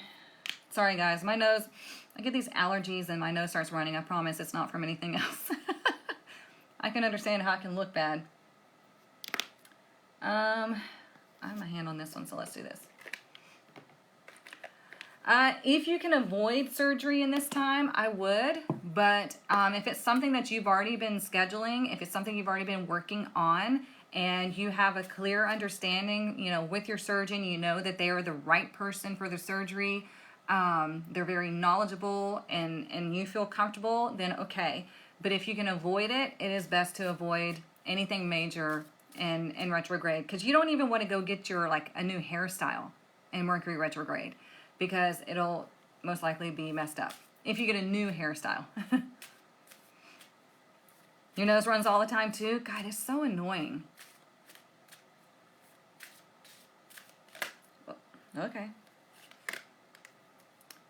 Sorry guys, my nose, I get these allergies and my nose starts running. I promise it's not from anything else. I can understand how it can look bad. I have my hand on this one, so let's do this. If you can avoid surgery in this time, I would. But if it's something that you've already been scheduling, if it's something you've already been working on, and you have a clear understanding, you know, with your surgeon, you know that they are the right person for the surgery, they're very knowledgeable, and you feel comfortable, then okay. But if you can avoid it, it is best to avoid anything major in retrograde, because you don't even want to go get your, like, a new hairstyle in Mercury retrograde, because it'll most likely be messed up if you get a new hairstyle. Your nose runs all the time too? God, it's so annoying. Okay.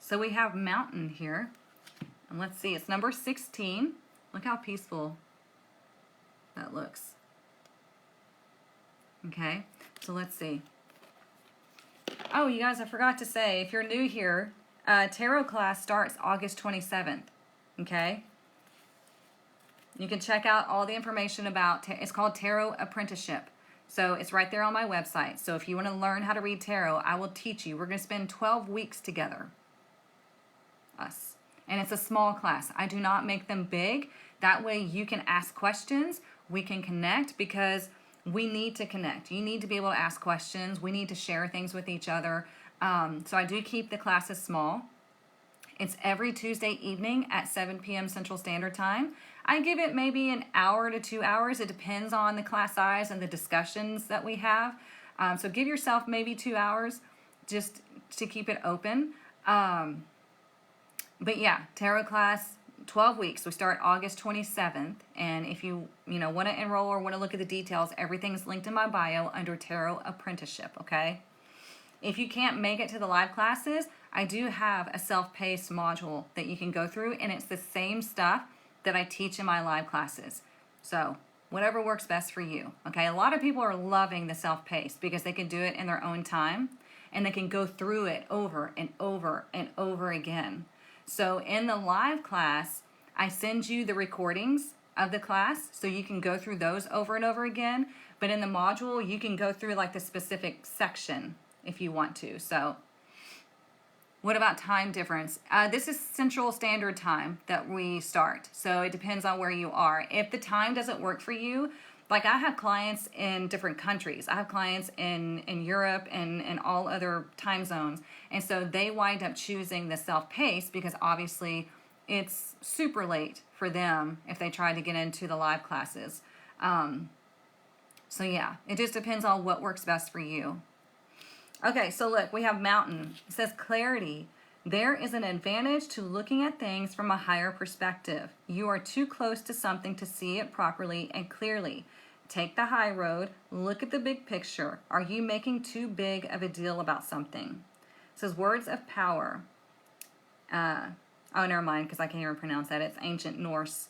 So we have mountain here. And let's see, it's number 16. Look how peaceful that looks. Okay, so let's see. Oh, you guys, I forgot to say, if you're new here, tarot class starts August 27th, okay? You can check out all the information about, it's called Tarot Apprenticeship. So it's right there on my website. So if you want to learn how to read tarot, I will teach you. We're going to spend 12 weeks together. Us. And it's a small class. I do not make them big. That way you can ask questions. We can connect, because we need to connect. You need to be able to ask questions. We need to share things with each other. So I do keep the classes small. It's every Tuesday evening at 7 p.m. Central Standard Time. I give it maybe an hour to 2 hours. It depends on the class size and the discussions that we have. So give yourself maybe 2 hours just to keep it open. But yeah, tarot class, 12 weeks. We start August 27th. And if you want to enroll or want to look at the details, everything's linked in my bio under Tarot Apprenticeship, okay? If you can't make it to the live classes, I do have a self-paced module that you can go through, and it's the same stuff that I teach in my live classes. So whatever works best for you, okay? A lot of people are loving the self-paced because they can do it in their own time, and they can go through it over and over and over again. So in the live class, I send you the recordings of the class so you can go through those over and over again. But in the module, you can go through like the specific section if you want to. So what about time difference? This is Central Standard Time that we start. So it depends on where you are. If the time doesn't work for you, like I have clients in different countries. I have clients in Europe and all other time zones. And so they wind up choosing the self-paced because obviously it's super late for them if they try to get into the live classes. So yeah, it just depends on what works best for you. Okay, so look, we have mountain. It says clarity. There is an advantage to looking at things from a higher perspective. You are too close to something to see it properly and clearly. Take the high road. Look at the big picture. Are you making too big of a deal about something? It says words of power. Oh, never mind, because I can't even pronounce that. It's ancient Norse.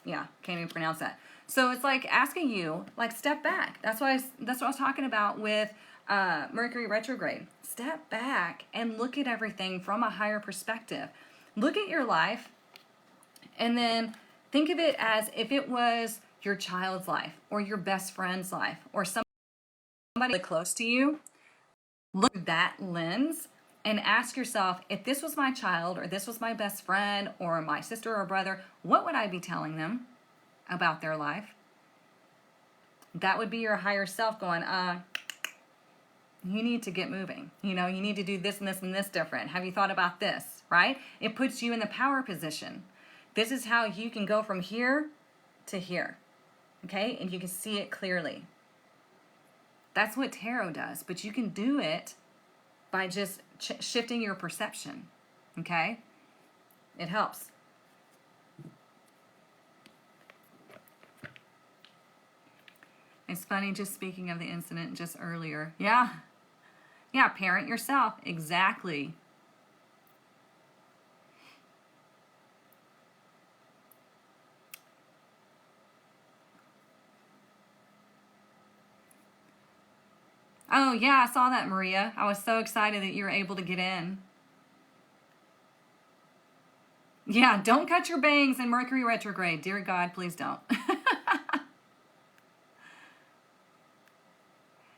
Yeah, can't even pronounce that. So it's like asking you, like, step back. That's what I was talking about with Mercury retrograde. Step back and look at everything from a higher perspective. Look at your life and then think of it as if it was your child's life or your best friend's life or somebody close to you. Look at that lens and ask yourself, if this was my child or this was my best friend or my sister or brother, what would I be telling them about their life? That would be your higher self going, you need to get moving. You know, you need to do this and this and this different. Have you thought about this, right? It puts you in the power position. This is how you can go from here to here, okay? And you can see it clearly. That's what tarot does, but you can do it by just shifting your perception, okay? It helps. It's funny, just speaking of the incident just earlier. Yeah, parent yourself. Exactly. Oh, yeah, I saw that, Maria. I was so excited that you were able to get in. Yeah, don't cut your bangs in Mercury retrograde. Dear God, please don't.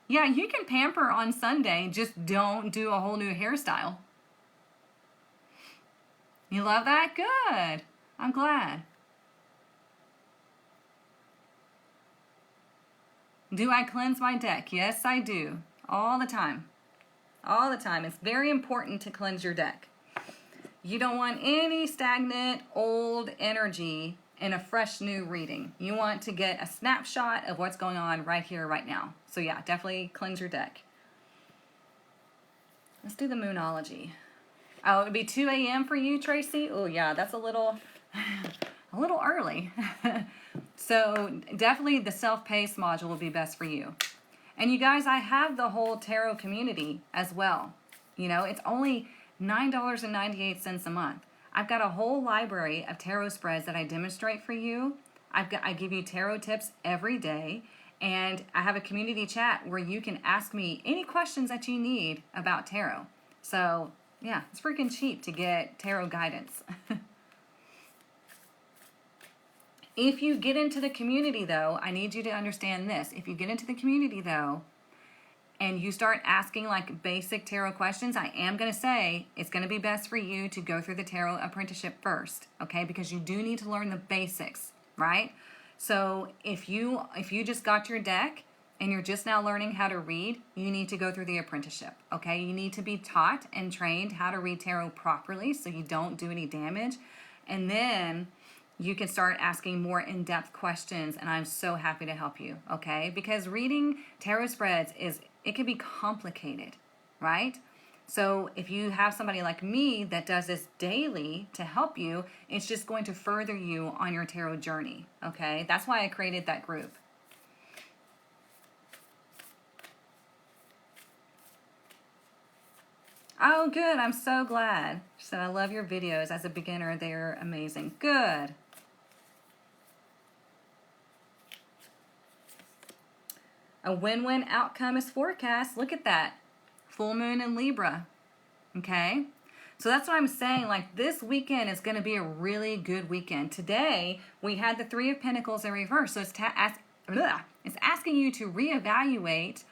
Yeah, you can pamper on Sunday. Just don't do a whole new hairstyle. You love that? Good. I'm glad. Do I cleanse my deck? Yes, I do. All the time. All the time. It's very important to cleanse your deck. You don't want any stagnant, old energy in a fresh new reading. You want to get a snapshot of what's going on right here, right now. So yeah, definitely cleanse your deck. Let's do the Moonology. Oh, it would be 2 a.m. for you, Tracy? Oh yeah, that's a little early. So definitely the self-paced module will be best for you. And you guys, I have the whole tarot community as well. You know, it's only $9.98 a month. I've got a whole library of tarot spreads that I demonstrate for you. I give you tarot tips every day, and I have a community chat where you can ask me any questions that you need about tarot. So yeah, it's freaking cheap to get tarot guidance. If you get into the community though, I need you to understand this. If you get into the community though, and you start asking like basic tarot questions, I am going to say it's going to be best for you to go through the tarot apprenticeship first, okay? Because you do need to learn the basics, right? So if you just got your deck and you're just now learning how to read, you need to go through the apprenticeship, okay? You need to be taught and trained how to read tarot properly so you don't do any damage. And then you can start asking more in-depth questions, and I'm so happy to help you, okay? Because reading tarot spreads it can be complicated, right? So if you have somebody like me that does this daily to help you, it's just going to further you on your tarot journey, okay? That's why I created that group. Oh, good. I'm so glad. She said, I love your videos. As a beginner, they're amazing. Good. A win-win outcome is forecast. Look at that. Full moon in Libra. Okay? So that's what I'm saying. Like, this weekend is going to be a really good weekend. Today, we had the Three of Pentacles in reverse. So it's asking you to reevaluate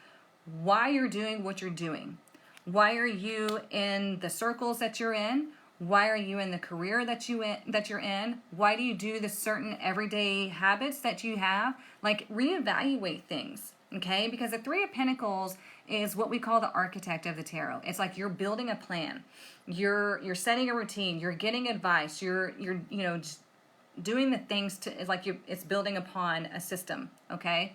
why you're doing what you're doing. Why are you in the circles that you're in? Why are you in the career that you're in? Why do you do the certain everyday habits that you have? Like, reevaluate things, okay? Because the Three of Pentacles is what we call the architect of the tarot. It's like you're building a plan. You're setting a routine. You're getting advice. You're just doing the things to, it's like it's building upon a system, okay?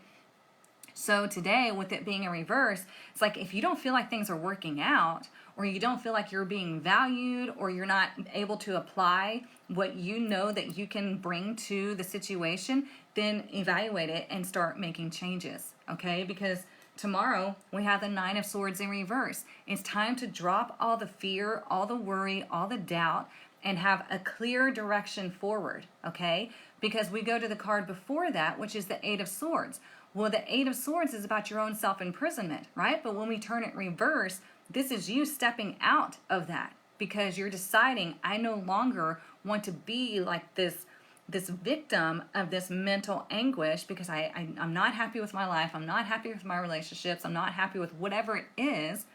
So today, with it being in reverse, it's like if you don't feel like things are working out, or you don't feel like you're being valued, or you're not able to apply what you know that you can bring to the situation, then evaluate it and start making changes, okay? Because tomorrow, we have the Nine of Swords in reverse. It's time to drop all the fear, all the worry, all the doubt, and have a clear direction forward, okay? Because we go to the card before that, which is the Eight of Swords. Well, the Eight of Swords is about your own self-imprisonment, right? But when we turn it reverse, this is you stepping out of that because you're deciding, I no longer want to be like this victim of this mental anguish because I'm not happy with my life. I'm not happy with my relationships. I'm not happy with whatever it is.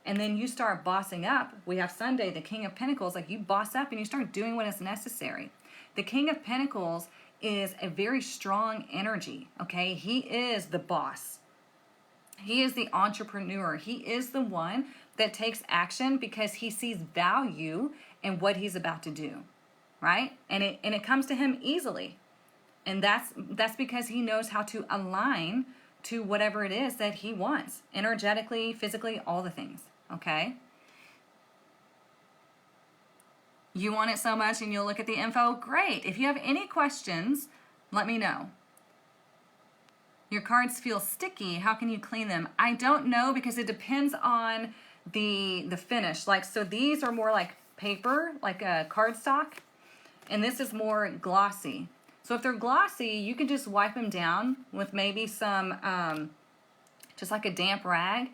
And then you start bossing up. We have Sunday, the King of Pentacles, like you boss up and you start doing what is necessary. The King of Pentacles is a very strong energy, okay? He is the boss. He is the entrepreneur. He is the one that takes action because he sees value in what he's about to do, right? And it comes to him easily. And that's because he knows how to align to whatever it is that he wants, energetically, physically, all the things, okay? You want it so much and you'll look at the info? Great. If you have any questions, let me know. Your cards feel sticky. How can you clean them? I don't know because it depends on the finish. Like, so these are more like paper, like a cardstock, and this is more glossy. So if they're glossy, you can just wipe them down with maybe some, just like a damp rag,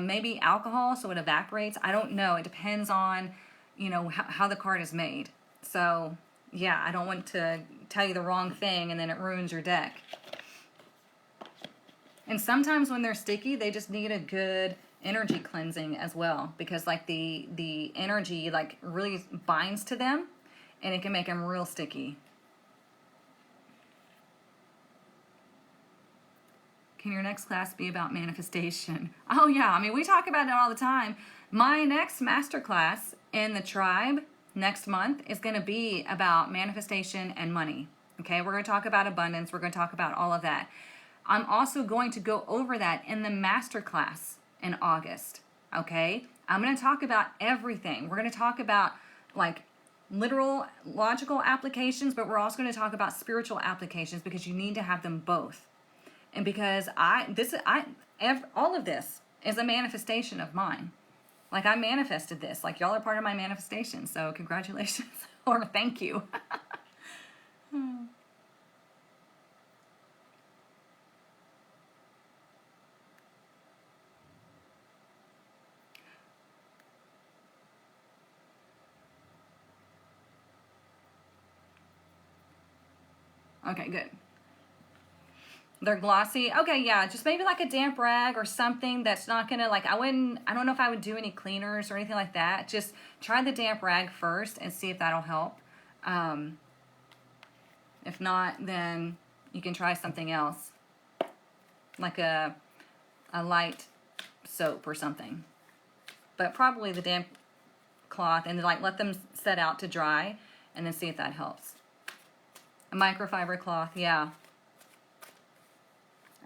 maybe alcohol so it evaporates. I don't know. It depends on, how the card is made. So yeah, I don't want to tell you the wrong thing and then it ruins your deck. And sometimes when they're sticky, they just need a good energy cleansing as well because like the energy like really binds to them and it can make them real sticky. Can your next class be about manifestation? Oh yeah, I mean, we talk about it all the time. My next masterclass in the tribe next month is going to be about manifestation and money. Okay, we're going to talk about abundance. We're going to talk about all of that. I'm also going to go over that in the masterclass in August. Okay, I'm going to talk about everything. We're going to talk about like literal, logical applications, but we're also going to talk about spiritual applications because you need to have them both. And because all of this is a manifestation of mine. Like I manifested this. Like y'all are part of my manifestation. So congratulations or thank you. Okay, good. They're glossy. Okay, yeah, just maybe like a damp rag or something that's not gonna like, I don't know if I would do any cleaners or anything like that. Just try the damp rag first and see if that'll help. If not, then you can try something else. Like a light soap or something. But probably the damp cloth and like let them set out to dry and then see if that helps. A microfiber cloth, yeah.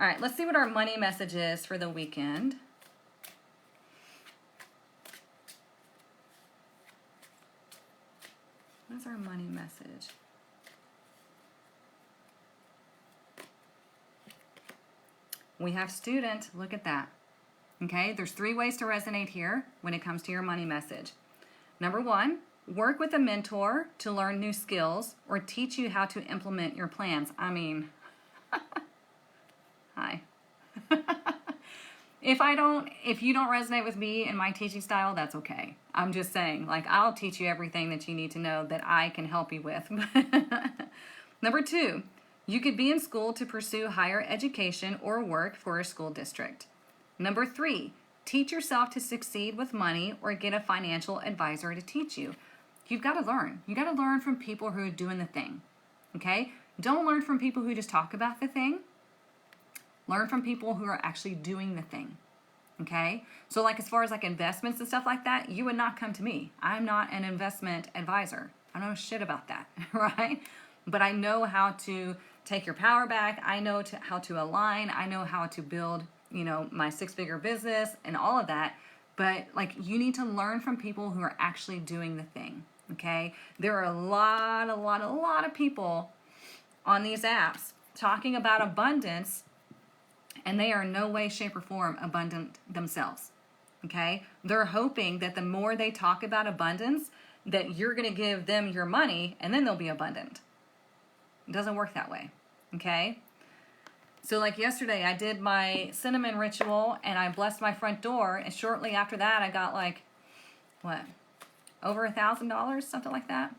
All right, let's see what our money message is for the weekend. What's our money message? We have student. Look at that. Okay, there's 3 ways to resonate here when it comes to your money message. Number 1, work with a mentor to learn new skills or teach you how to implement your plans. I mean, hi. If you don't resonate with me and my teaching style, that's okay. I'm just saying, like, I'll teach you everything that you need to know that I can help you with. Number 2, you could be in school to pursue higher education or work for a school district. Number 3, teach yourself to succeed with money or get a financial advisor to teach you. You've got to learn. You got to learn from people who are doing the thing. Okay? Don't learn from people who just talk about the thing. Learn from people who are actually doing the thing. Okay? So like as far as like investments and stuff like that, you would not come to me. I'm not an investment advisor. I don't know shit about that, right? But I know how to take your power back. I know how to align. I know how to build, my 6-figure business and all of that. But like you need to learn from people who are actually doing the thing. Okay? There are a lot of people on these apps talking about abundance, and they are in no way, shape, or form abundant themselves. Okay? They're hoping that the more they talk about abundance, that you're going to give them your money and then they'll be abundant. It doesn't work that way. Okay? So like yesterday, I did my cinnamon ritual and I blessed my front door, and shortly after that, I got like, over $1,000, something like that,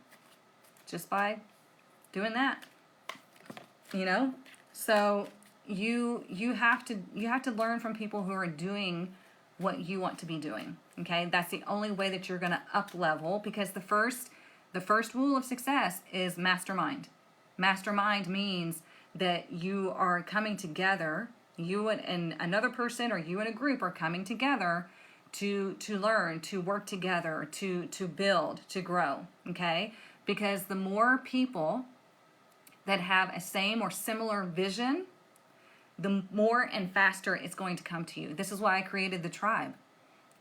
just by doing that. So you have to learn from people who are doing what you want to be doing. Okay, that's the only way that you're going to up level, because the first rule of success is mastermind. Mastermind means that you are coming together, you and another person, or you and a group are coming together to learn, to work together, to build, to grow. Okay, because the more people that have a same or similar vision, the more and faster it's going to come to you. This is why I created the tribe.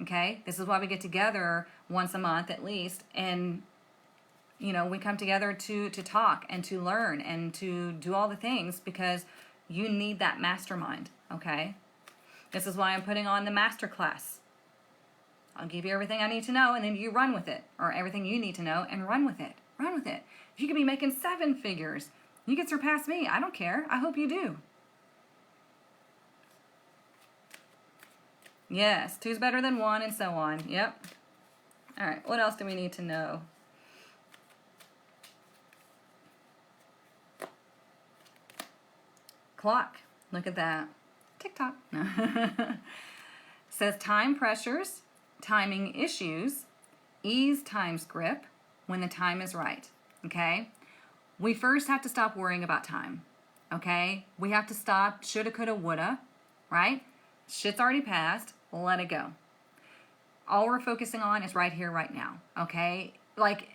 Okay? This is why we get together once a month at least, and we come together to talk and to learn and to do all the things, because you need that mastermind. Okay? This is why I'm putting on the master class. I'll give you everything I need to know, and then you run with it, or everything you need to know and run with it. Run with it. If you could be making 7 figures, you can surpass me. I don't care. I hope you do. Yes, 2's better than 1, and so on. Yep. All right, what else do we need to know? Clock. Look at that. TikTok. Says time pressures, timing issues, ease time's grip when the time is right. Okay? We first have to stop worrying about time. Okay? We have to stop shoulda, coulda, woulda. Right? Shit's already passed. Let it go. All we're focusing on is right here, right now. Okay? Like,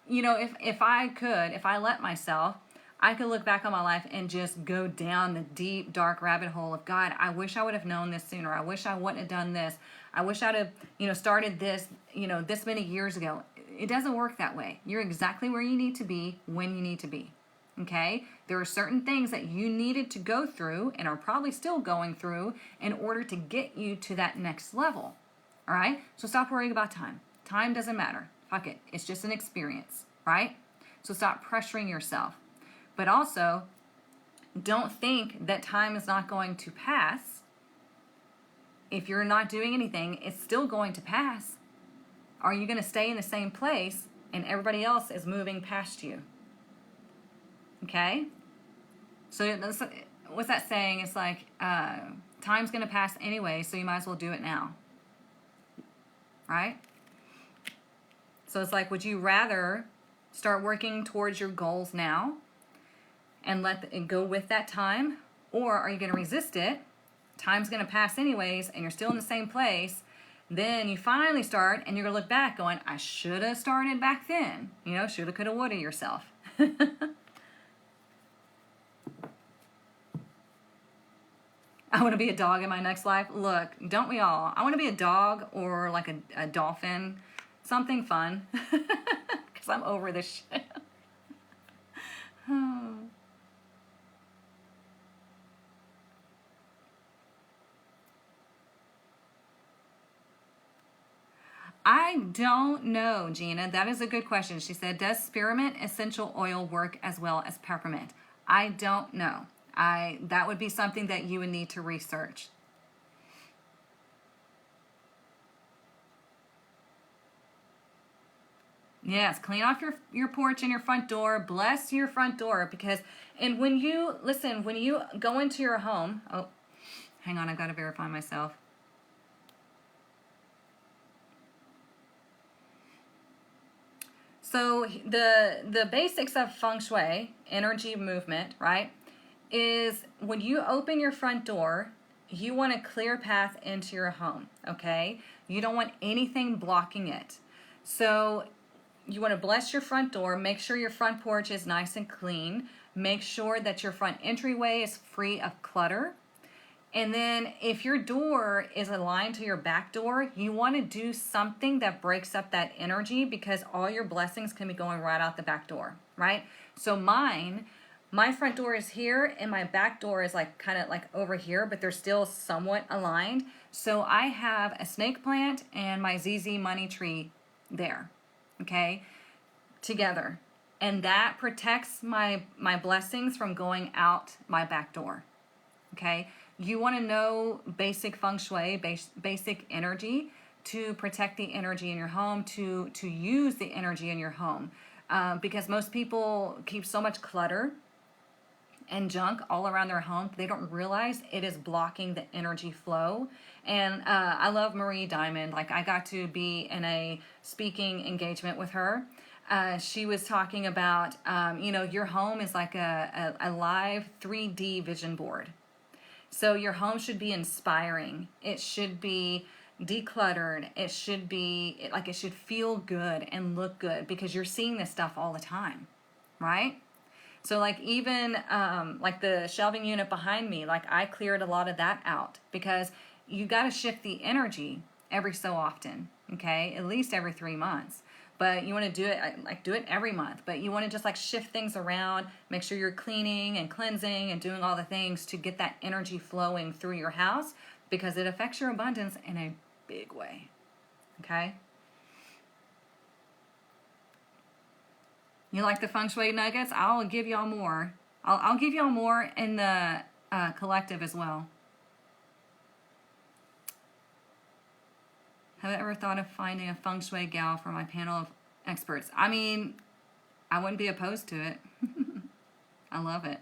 if I let myself, I could look back on my life and just go down the deep, dark rabbit hole of, God, I wish I would have known this sooner. I wish I wouldn't have done this. I wish I'd have, started this, this many years ago. It doesn't work that way. You're exactly where you need to be when you need to be. Okay? There are certain things that you needed to go through and are probably still going through in order to get you to that next level. All right? So stop worrying about time. Time doesn't matter. Fuck it. It's just an experience, right? So stop pressuring yourself. But also, don't think that time is not going to pass. If you're not doing anything, it's still going to pass. Are you going to stay in the same place and everybody else is moving past you? Okay? So what's that saying? It's like, time's going to pass anyway, so you might as well do it now. Right? So it's like, would you rather start working towards your goals now and let it go with that time? Or are you going to resist it? Time's going to pass anyways, and you're still in the same place. Then you finally start, and you're going to look back going, I should have started back then. Shoulda, coulda, woulda yourself. I want to be a dog in my next life. Look, don't we all? I want to be a dog or like a dolphin. Something fun. Because I'm over this shit. I don't know, Gina. That is a good question. She said, does spearmint essential oil work as well as peppermint? I don't know. That would be something that you would need to research. Yes, clean off your porch and your front door. Bless your front door because, and when you, listen, when you go into your home, oh, hang on, I've got to verify myself. So the basics of feng shui, energy movement, right, is when you open your front door, you want a clear path into your home, okay? You don't want anything blocking it. So you want to bless your front door, make sure your front porch is nice and clean, make sure that your front entryway is free of clutter. And then if your door is aligned to your back door, you want to do something that breaks up that energy because all your blessings can be going right out the back door, right? So my front door is here and my back door is like kind of like over here, but they're still somewhat aligned. So I have a snake plant and my ZZ money tree there, okay, together. And that protects my blessings from going out my back door, okay? You want to know basic feng shui, basic energy to protect the energy in your home, to use the energy in your home. Because most people keep so much clutter and junk all around their home, they don't realize it is blocking the energy flow. And I love Marie Diamond. Like, I got to be in a speaking engagement with her. She was talking about, your home is like a live 3D vision board. So your home should be inspiring. It should be decluttered. It should be like, it should feel good and look good because you're seeing this stuff all the time, right? So like even like the shelving unit behind me, like I cleared a lot of that out because you got to shift the energy every so often, okay? At least every 3 months. But you want to do it every month. But you want to just like shift things around, make sure you're cleaning and cleansing and doing all the things to get that energy flowing through your house because it affects your abundance in a big way. Okay? You like the feng shui nuggets? I'll give y'all more. I'll give y'all more in the collective as well. Have I ever thought of finding a feng shui gal for my panel of experts? I mean, I wouldn't be opposed to it. I love it.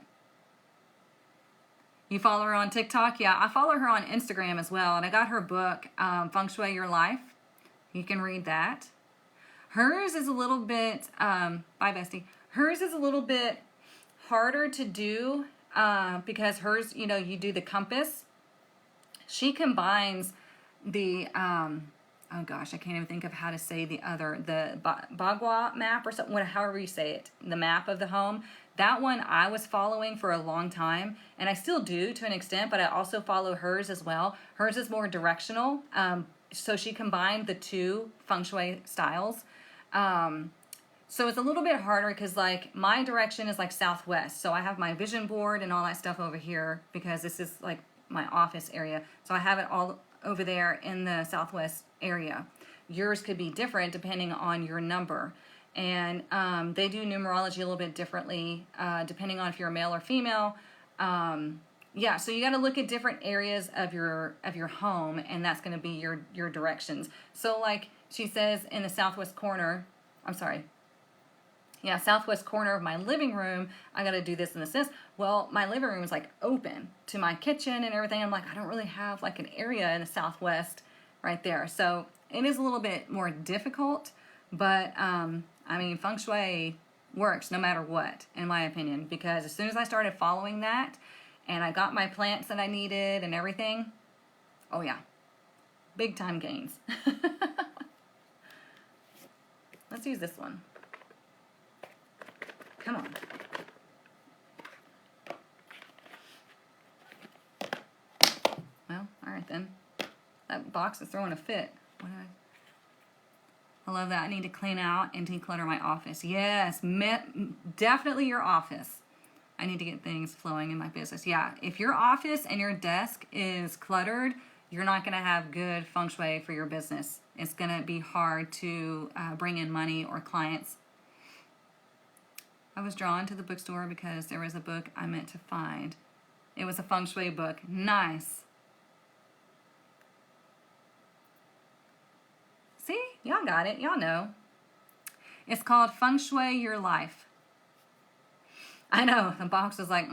You follow her on TikTok? Yeah, I follow her on Instagram as well. And I got her book, Feng Shui Your Life. You can read that. Hers is a little bit, bye bestie. Hers is a little bit harder to do because hers, you do the compass. She combines the, oh gosh, I can't even think of how to say the Bagua map or something, however you say it, the map of the home. That one I was following for a long time, and I still do to an extent, but I also follow hers as well. Hers is more directional, so she combined the two feng shui styles. So it's a little bit harder because like my direction is like southwest, so I have my vision board and all that stuff over here because this is like my office area, so I have it all over there in the southwest area. Yours could be different depending on your number, and they do numerology a little bit differently depending on if you're a male or female. Yeah, so you got to look at different areas of your home, and that's going to be your directions. So like she says in the southwest corner, southwest corner of my living room, I got to do this and this. Well, my living room is like open to my kitchen and everything. I'm like, I don't really have like an area in the southwest right there. So it is a little bit more difficult, but I mean, feng shui works no matter what, in my opinion, because as soon as I started following that and I got my plants that I needed and everything, oh yeah, big time gains. Let's use this one. Come on. Well, all right then. That box is throwing a fit. I love that. I need to clean out and declutter my office. Yes, definitely your office. I need to get things flowing in my business. Yeah, if your office and your desk is cluttered, you're not going to have good feng shui for your business. It's going to be hard to bring in money or clients. I was drawn to the bookstore because there was a book I meant to find. It was a feng shui book. Nice. See? Y'all got it. Y'all know. It's called Feng Shui Your Life. I know, the box is like,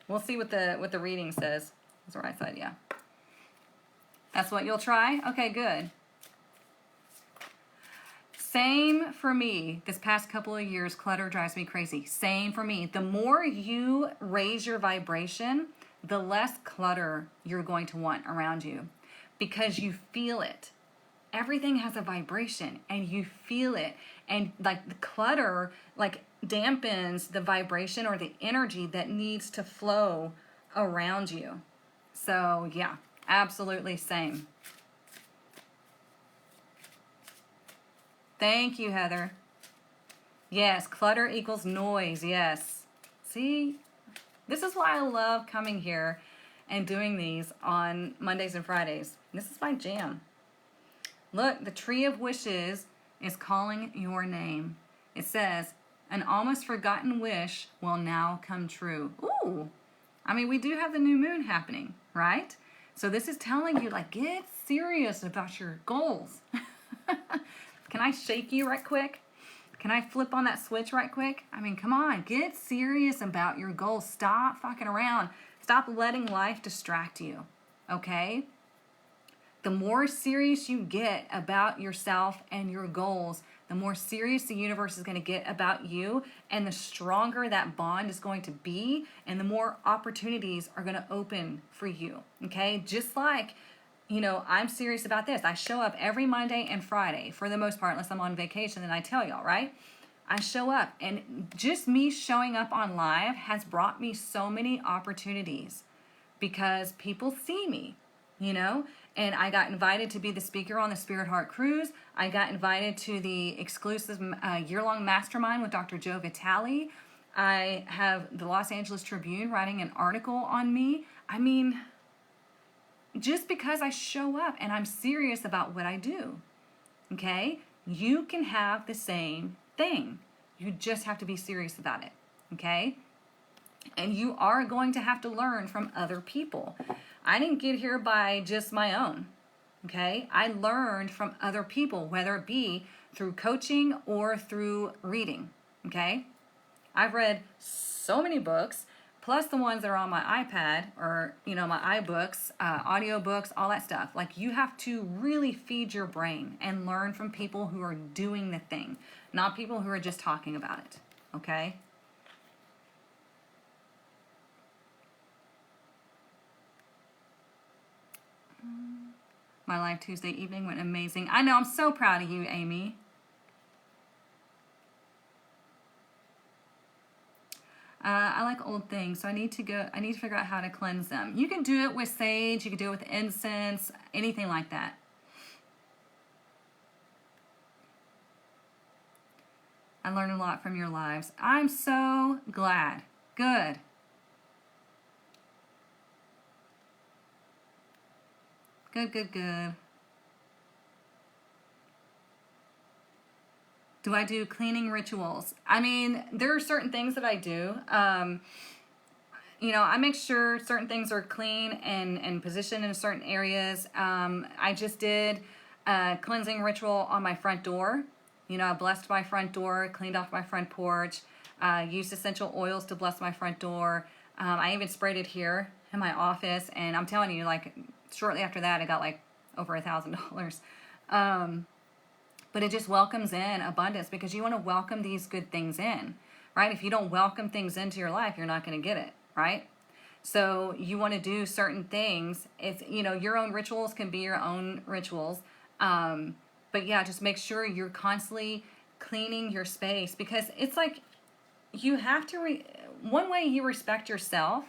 We'll see what the reading says. That's what I said, yeah. That's what you'll try? Okay, good. Same for me. This past couple of years, clutter drives me crazy. Same for me. The more you raise your vibration, the less clutter you're going to want around you because you feel it. Everything has a vibration and you feel it. And like the clutter, like dampens the vibration or the energy that needs to flow around you. So yeah, absolutely same. Thank you, Heather. Yes, clutter equals noise. Yes. See, this is why I love coming here and doing these on Mondays and Fridays. This is my jam. Look, the Tree of Wishes is calling your name. It says, an almost forgotten wish will now come true. Ooh, I mean, we do have the new moon happening, right? So this is telling you, like, get serious about your goals. Can I shake you right quick? Can I flip on that switch right quick? I mean, come on, get serious about your goals. Stop fucking around. Stop letting life distract you, okay? The more serious you get about yourself and your goals, the more serious the universe is going to get about you, and the stronger that bond is going to be, and the more opportunities are going to open for you, okay? Just like, you know, I'm serious about this. I show up every Monday and Friday for the most part, unless I'm on vacation, then I tell y'all, right? I show up, and just me showing up on live has brought me so many opportunities because people see me, you know? And I got invited to be the speaker on the Spirit Heart Cruise. I got invited to the exclusive year-long mastermind with Dr. Joe Vitale. I have the Los Angeles Tribune writing an article on me. I mean, just because I show up and I'm serious about what I do, okay? You can have the same thing. You just have to be serious about it, okay? And you are going to have to learn from other people. I didn't get here by just my own, okay? I learned from other people, whether it be through coaching or through reading, okay? I've read so many books, plus the ones that are on my iPad or, you know, my iBooks, audiobooks, all that stuff. Like, you have to really feed your brain and learn from people who are doing the thing, not people who are just talking about it, okay? My live Tuesday evening went amazing. I know, I'm so proud of you, Amy. I like old things, so I need to figure out how to cleanse them. You can do it with sage, you can do it with incense, anything like that. I learned a lot from your lives. I'm so glad. Good. Good, good, good. Do I do cleaning rituals? I mean, there are certain things that I do. You know, I make sure certain things are clean and positioned in certain areas. I just did a cleansing ritual on my front door. You know, I blessed my front door, cleaned off my front porch, used essential oils to bless my front door. I even sprayed it here in my office, and I'm telling you, like, shortly after that, I got like over $1,000. But it just welcomes in abundance because you want to welcome these good things in, right? If you don't welcome things into your life, you're not going to get it, right? So you want to do certain things. It's, you know, your own rituals can be your own rituals. But yeah, just make sure you're constantly cleaning your space because it's like you have to, one way you respect yourself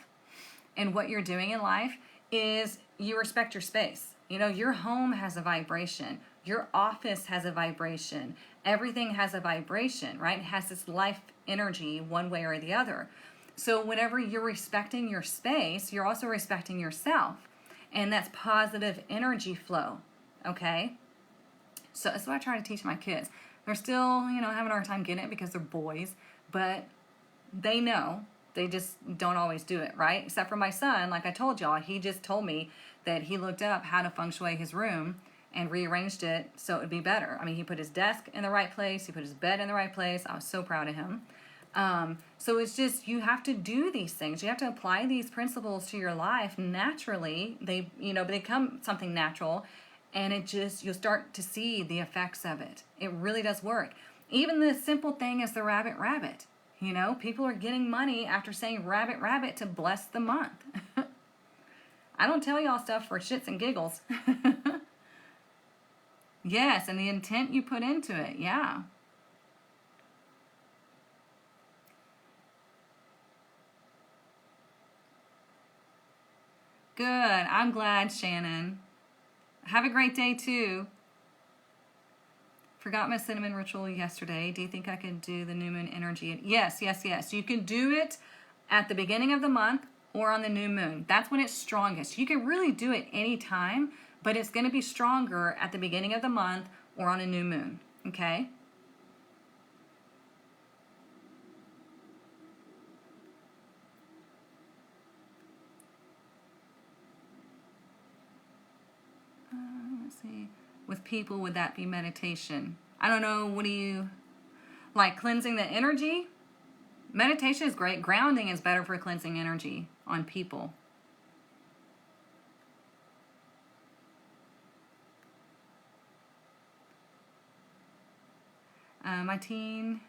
and what you're doing in life is you respect your space. You know, your home has a vibration. Your office has a vibration. Everything has a vibration, right? It has this life energy one way or the other. So whenever you're respecting your space, you're also respecting yourself. And that's positive energy flow, okay? So that's what I try to teach my kids. They're still, you know, having a hard time getting it because they're boys, but they know. They just don't always do it, right? Except for my son, like I told y'all, he just told me that he looked up how to feng shui his room, and rearranged it so it would be better. I mean, he put his desk in the right place. He put his bed in the right place. I was so proud of him. So it's just, you have to do these things. You have to apply these principles to your life naturally. They, become something natural, and you'll start to see the effects of it. It really does work. Even the simple thing as the rabbit rabbit. People are getting money after saying rabbit rabbit to bless the month. I don't tell y'all stuff for shits and giggles. Yes, and the intent you put into it, yeah. Good. I'm glad, Shannon. Have a great day, too. Forgot my cinnamon ritual yesterday. Do you think I could do the new moon energy? Yes. You can do it at the beginning of the month or on the new moon. That's when it's strongest. You can really do it anytime, but it's going to be stronger at the beginning of the month or on a new moon. Okay? Let's see. With people, would that be meditation? I don't know. What do you like? Cleansing the energy? Meditation is great. Grounding is better for cleansing energy on people. My teen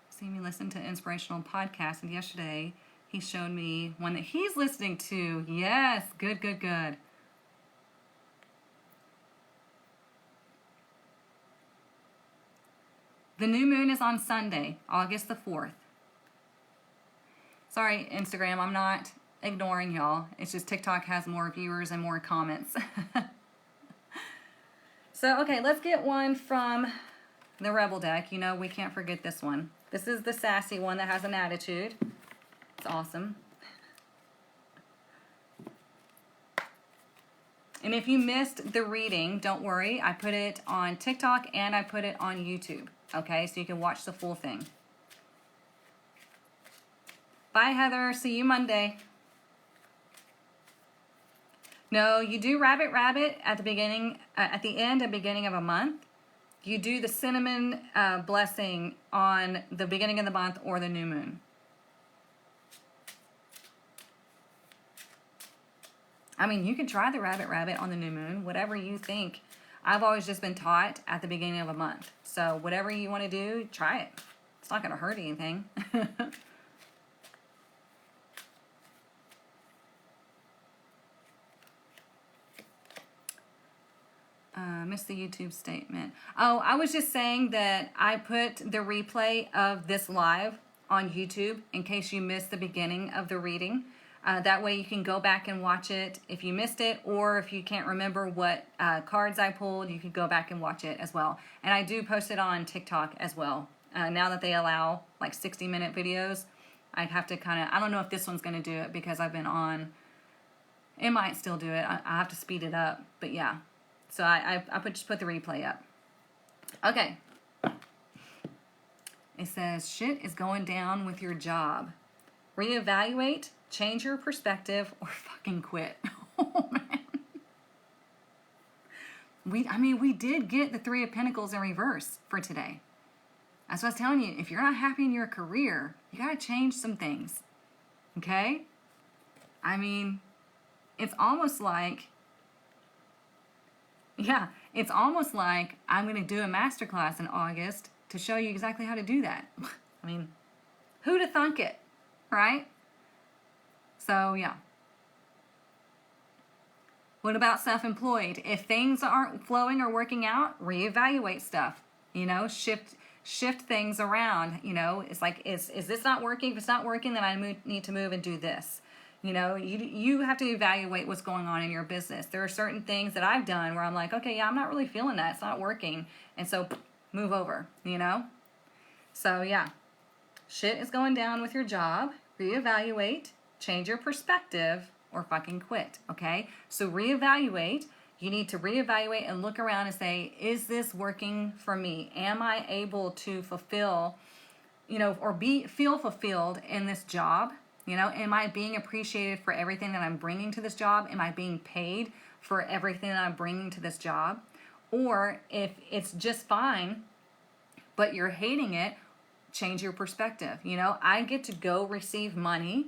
seen me listen to inspirational podcasts, and yesterday he showed me one that he's listening to. Yes, good. The new moon is on Sunday, August the 4th. Sorry, Instagram, I'm not ignoring y'all. It's just TikTok has more viewers and more comments. So, okay, let's get one from the Rebel deck. We can't forget this one. This is the sassy one that has an attitude. It's awesome. And if you missed the reading, don't worry. I put it on TikTok and I put it on YouTube. Okay, so you can watch the full thing. Bye, Heather. See you Monday. No, you do rabbit rabbit at the beginning, at the end and beginning of a month. You do the cinnamon blessing on the beginning of the month or the new moon. I mean, you can try the rabbit rabbit on the new moon, whatever you think. I've always just been taught at the beginning of a month. So whatever you want to do, try it. It's not going to hurt anything. Missed the YouTube statement. Oh, I was just saying that I put the replay of this live on YouTube in case you missed the beginning of the reading. That way you can go back and watch it if you missed it, or if you can't remember what cards I pulled, you could go back and watch it as well. And I do post it on TikTok as well. Now that they allow like 60-minute videos, I'd have to I don't know if this one's going to do it because I've been on. It might still do it. I have to speed it up, but yeah. So I just put the replay up. Okay. It says, shit is going down with your job. Reevaluate, change your perspective, or fucking quit. Oh, man. We did get the Three of Pentacles in reverse for today. That's what I was telling you. If you're not happy in your career, you got to change some things. Okay? It's almost like, I'm going to do a masterclass in August to show you exactly how to do that. Who'd have thunk it, right? So, yeah. What about self-employed? If things aren't flowing or working out, reevaluate stuff. Shift things around. It's like, is this not working? If it's not working, then I need to move and do this. You have to evaluate what's going on in your business. There are certain things that I've done where I'm like, okay, yeah, I'm not really feeling that. It's not working. And so move over, So, yeah. Shit is going down with your job. Reevaluate, change your perspective, or fucking quit, okay? So reevaluate. You need to reevaluate and look around and say, is this working for me? Am I able to fulfill, or feel fulfilled in this job? Am I being appreciated for everything that I'm bringing to this job? Am I being paid for everything that I'm bringing to this job? Or if it's just fine, but you're hating it, change your perspective. You know, I get to go receive money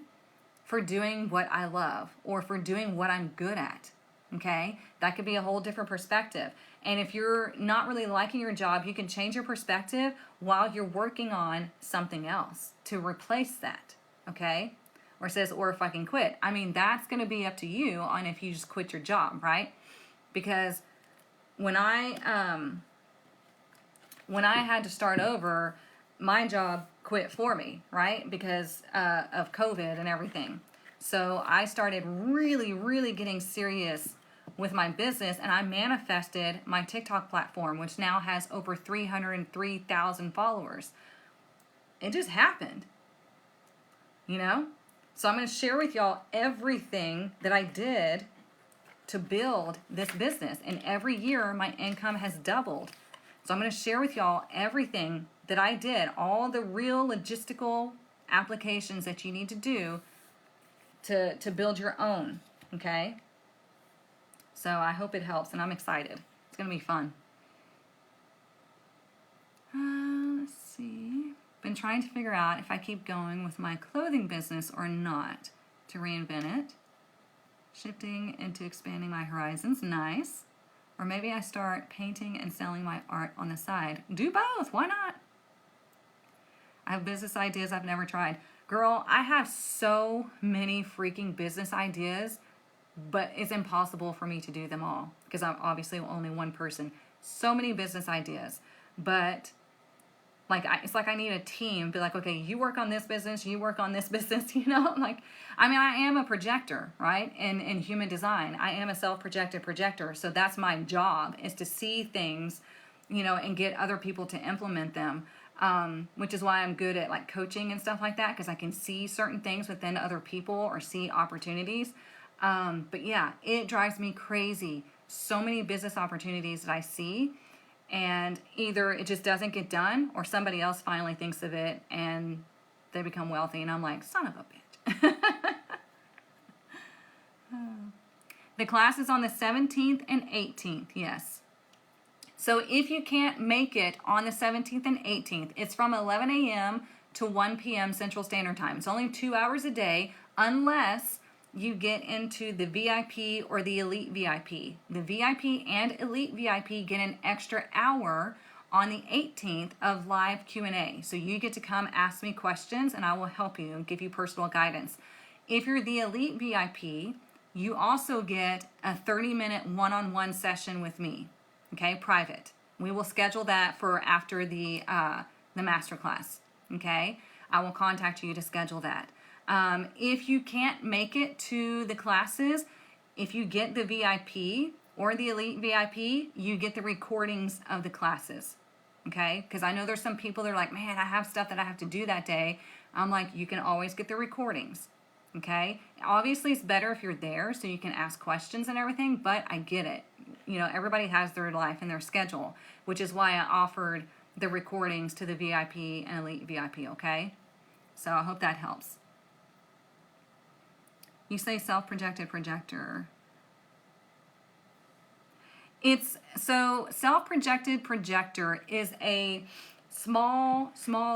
for doing what I love or for doing what I'm good at. Okay? That could be a whole different perspective. And if you're not really liking your job, you can change your perspective while you're working on something else to replace that. Okay? Or it says, or if I can quit. I mean, that's going to be up to you on if you just quit your job, right? Because when I had to start over, my job quit for me, right? Because of COVID and everything. So I started really, really getting serious with my business, and I manifested my TikTok platform, which now has over 303,000 followers. It just happened, you know? So I'm going to share with y'all everything that I did to build this business. And every year, my income has doubled. So I'm going to share with y'all everything that I did, all the real logistical applications that you need to do to build your own, okay? So I hope it helps, and I'm excited. It's going to be fun. Let's see. Been trying to figure out if I keep going with my clothing business or not to reinvent it. Shifting into expanding my horizons. Nice. Or maybe I start painting and selling my art on the side. Do both. Why not? I have business ideas I've never tried. Girl, I have so many freaking business ideas, but it's impossible for me to do them all because I'm obviously only one person. So many business ideas, but it's like I need a team. Be like, okay, you work on this business, you work on this business, you know? Like, I mean, I am a projector, right? In human design, I am a self-projected projector. So that's my job, is to see things, you know, and get other people to implement them. Which is why I'm good at like coaching and stuff like that, because I can see certain things within other people or see opportunities. But yeah, it drives me crazy. So many business opportunities that I see, and either it just doesn't get done or somebody else finally thinks of it and they become wealthy, and I'm like, son of a bitch. The class is on the 17th and 18th, yes. So if you can't make it on the 17th and 18th, it's from 11 a.m. to 1 p.m. Central Standard Time. It's only 2 hours a day, unless you get into the VIP or the Elite VIP. The VIP and Elite VIP get an extra hour on the 18th of live Q&A. So you get to come ask me questions, and I will help you and give you personal guidance. If you're the Elite VIP, you also get a 30-minute one-on-one session with me. Okay, private. We will schedule that for after the masterclass. Okay, I will contact you to schedule that. If you can't make it to the classes, if you get the VIP or the Elite VIP, you get the recordings of the classes. Okay, because I know there's some people that are like, man, I have stuff that I have to do that day. I'm like, you can always get the recordings. Okay, obviously it's better if you're there so you can ask questions and everything, but I get it. You know, everybody has their life and their schedule, which is why I offered the recordings to the VIP and Elite VIP, okay? So I hope that helps. You say self-projected projector. So self-projected projector is a small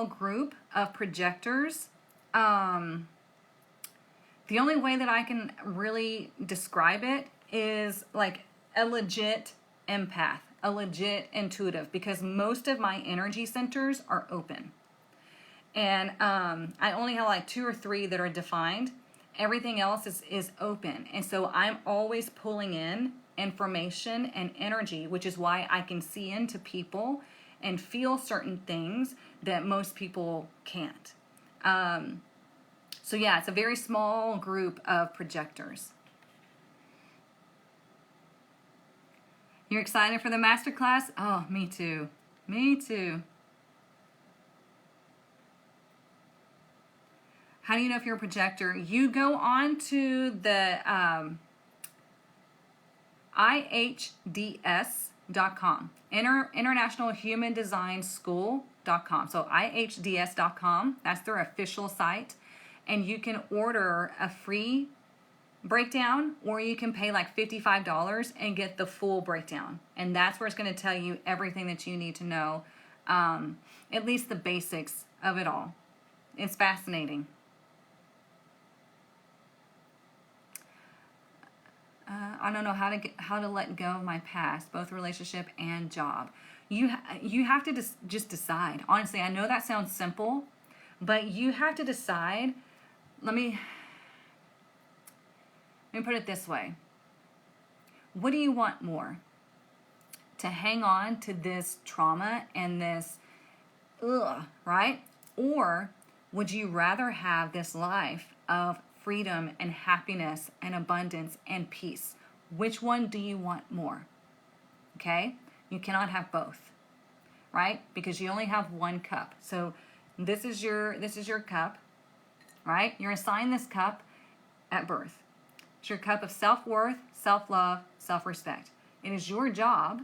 group of projectors. The only way that I can really describe it is like a legit empath, a legit intuitive, because most of my energy centers are open. And I only have like 2 or 3 that are defined. Everything else is open. And so I'm always pulling in information and energy, which is why I can see into people and feel certain things that most people can't. So yeah, it's a very small group of projectors. You're excited for the masterclass? Oh, me too. Me too. How do you know if you're a projector? You go on to the IHDS.com, International Human Design School.com. So IHDS.com, that's their official site. And you can order a free breakdown, or you can pay like $55 and get the full breakdown. And that's where it's going to tell you everything that you need to know, at least the basics of it all. It's fascinating. I don't know how to let go of my past, both relationship and job. You have to just decide. Honestly, I know that sounds simple, but you have to decide. Let me put it this way. What do you want more? To hang on to this trauma and this right? Or would you rather have this life of freedom and happiness and abundance and peace? Which one do you want more? Okay? You cannot have both, right? Because you only have one cup. So this is your cup, right? You're assigned this cup at birth. It's your cup of self-worth, self-love, self-respect. It is your job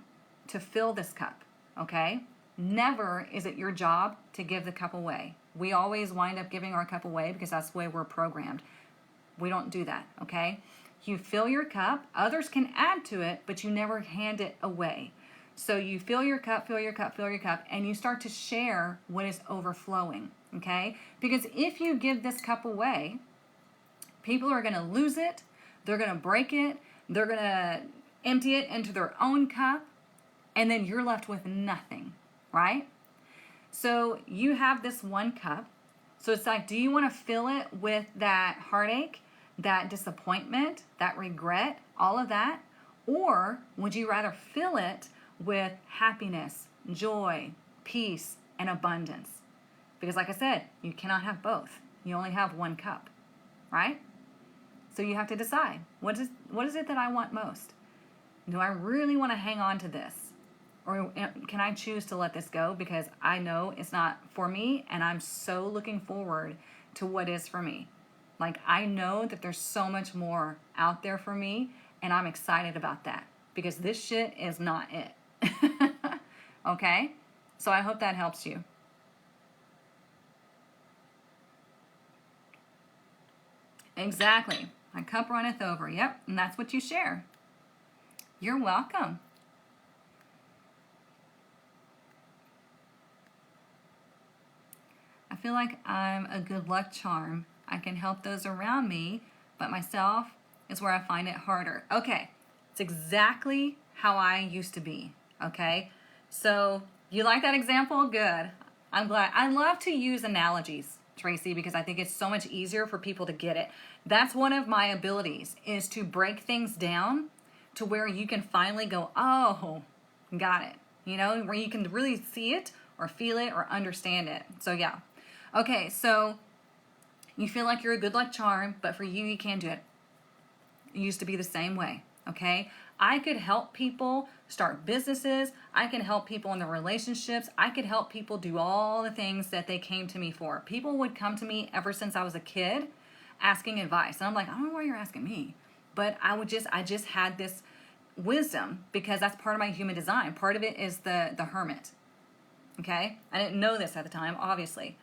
to fill this cup, okay? Never is it your job to give the cup away. We always wind up giving our cup away because that's the way we're programmed. We don't do that, okay? You fill your cup. Others can add to it, but you never hand it away. So you fill your cup, fill your cup, fill your cup, and you start to share what is overflowing, okay? Because if you give this cup away, people are going to lose it. They're going to break it. They're going to empty it into their own cup, and then you're left with nothing, right? So you have this one cup. So it's like, do you want to fill it with that heartache, that disappointment, that regret, all of that? Or would you rather fill it with happiness, joy, peace, and abundance? Because like I said, you cannot have both. You only have one cup, right? So you have to decide, what is it that I want most? Do I really want to hang on to this? Or can I choose to let this go because I know it's not for me and I'm so looking forward to what is for me. Like I know that there's so much more out there for me and I'm excited about that because this shit is not it. Okay? So I hope that helps you. Exactly. My cup runneth over. Yep. And that's what you share. You're welcome. I feel like I'm a good luck charm. I can help those around me, but myself is where I find it harder. Okay. It's exactly how I used to be. Okay. So you like that example? Good. I'm glad. I love to use analogies, Tracy, because I think it's so much easier for people to get it. That's one of my abilities, is to break things down to where you can finally go, oh, got it. You know, where you can really see it or feel it or understand it. So yeah. Okay, so you feel like you're a good luck charm, but for you, you can't do it. It used to be the same way, okay? I could help people start businesses. I can help people in their relationships. I could help people do all the things that they came to me for. People would come to me ever since I was a kid asking advice. And I'm like, I don't know why you're asking me. But I just had this wisdom because that's part of my human design. Part of it is the hermit, okay? I didn't know this at the time, obviously.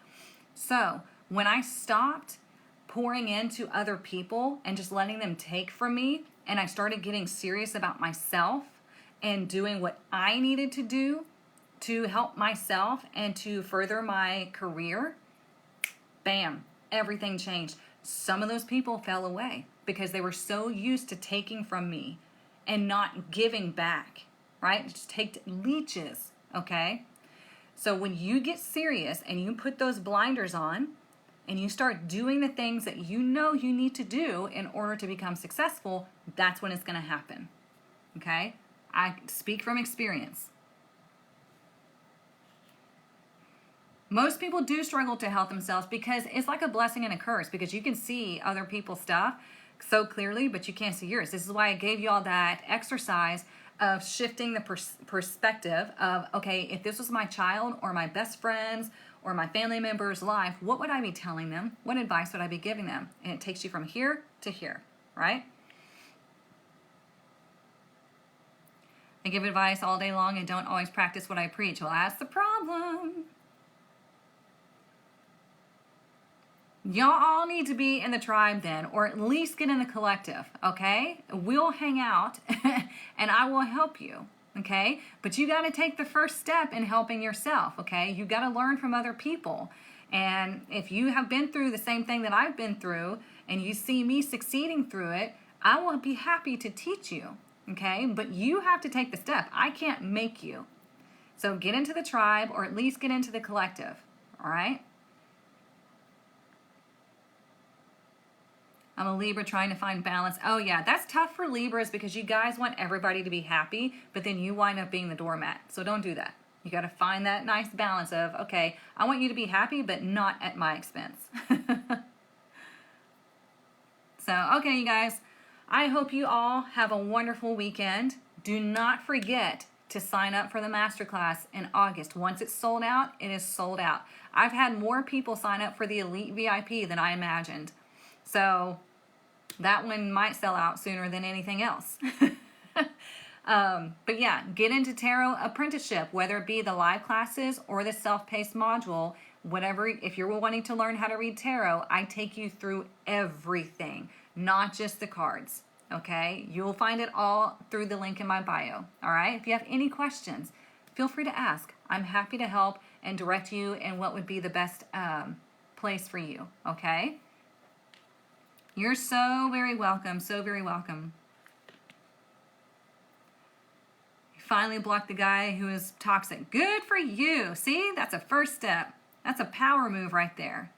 So when I stopped pouring into other people and just letting them take from me, and I started getting serious about myself and doing what I needed to do to help myself and to further my career, bam, everything changed. Some of those people fell away because they were so used to taking from me and not giving back, right? Just take leeches, okay? So when you get serious and you put those blinders on and you start doing the things that you know you need to do in order to become successful, that's when it's going to happen, okay? I speak from experience. Most people do struggle to help themselves because it's like a blessing and a curse, because you can see other people's stuff so clearly, but you can't see yours. This is why I gave you all that exercise of shifting the perspective of, okay, if this was my child or my best friend's or my family member's life, what would I be telling them? What advice would I be giving them? And it takes you from here to here, right? I give advice all day long and don't always practice what I preach. Well, that's the problem. Y'all all need to be in the tribe then, or at least get in the collective, okay? We'll hang out and I will help you, okay? But you got to take the first step in helping yourself, okay? You got to learn from other people. And if you have been through the same thing that I've been through and you see me succeeding through it, I will be happy to teach you, okay? But you have to take the step. I can't make you. So get into the tribe or at least get into the collective, all right? I'm a Libra trying to find balance. Oh yeah, that's tough for Libras because you guys want everybody to be happy, but then you wind up being the doormat. So don't do that. You got to find that nice balance of, okay, I want you to be happy, but not at my expense. So, okay, you guys, I hope you all have a wonderful weekend. Do not forget to sign up for the masterclass in August. Once it's sold out, it is sold out. I've had more people sign up for the Elite VIP than I imagined. So that one might sell out sooner than anything else. But yeah, get into tarot apprenticeship, whether it be the live classes or the self-paced module, whatever. If you're wanting to learn how to read tarot, I take you through everything, not just the cards. Okay, you'll find it all through the link in my bio. All right, if you have any questions, feel free to ask. I'm happy to help and direct you in what would be the best place for you. Okay. You're so very welcome, so very welcome. You finally blocked the guy who is toxic. Good for you. See, that's a first step. That's a power move right there.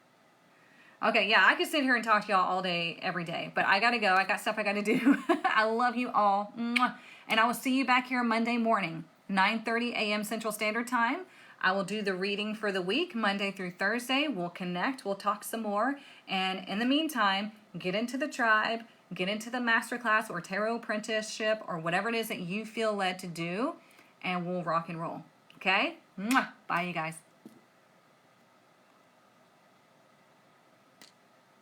Okay, yeah, I could sit here and talk to y'all all day, every day, but I gotta go. I got stuff I gotta do. I love you all. Mwah. And I will see you back here Monday morning, 9:30 a.m. Central Standard Time. I will do the reading for the week, Monday through Thursday. We'll connect, we'll talk some more. And in the meantime, get into the tribe, get into the masterclass or tarot apprenticeship or whatever it is that you feel led to do, and we'll rock and roll. Okay? Mwah. Bye, you guys.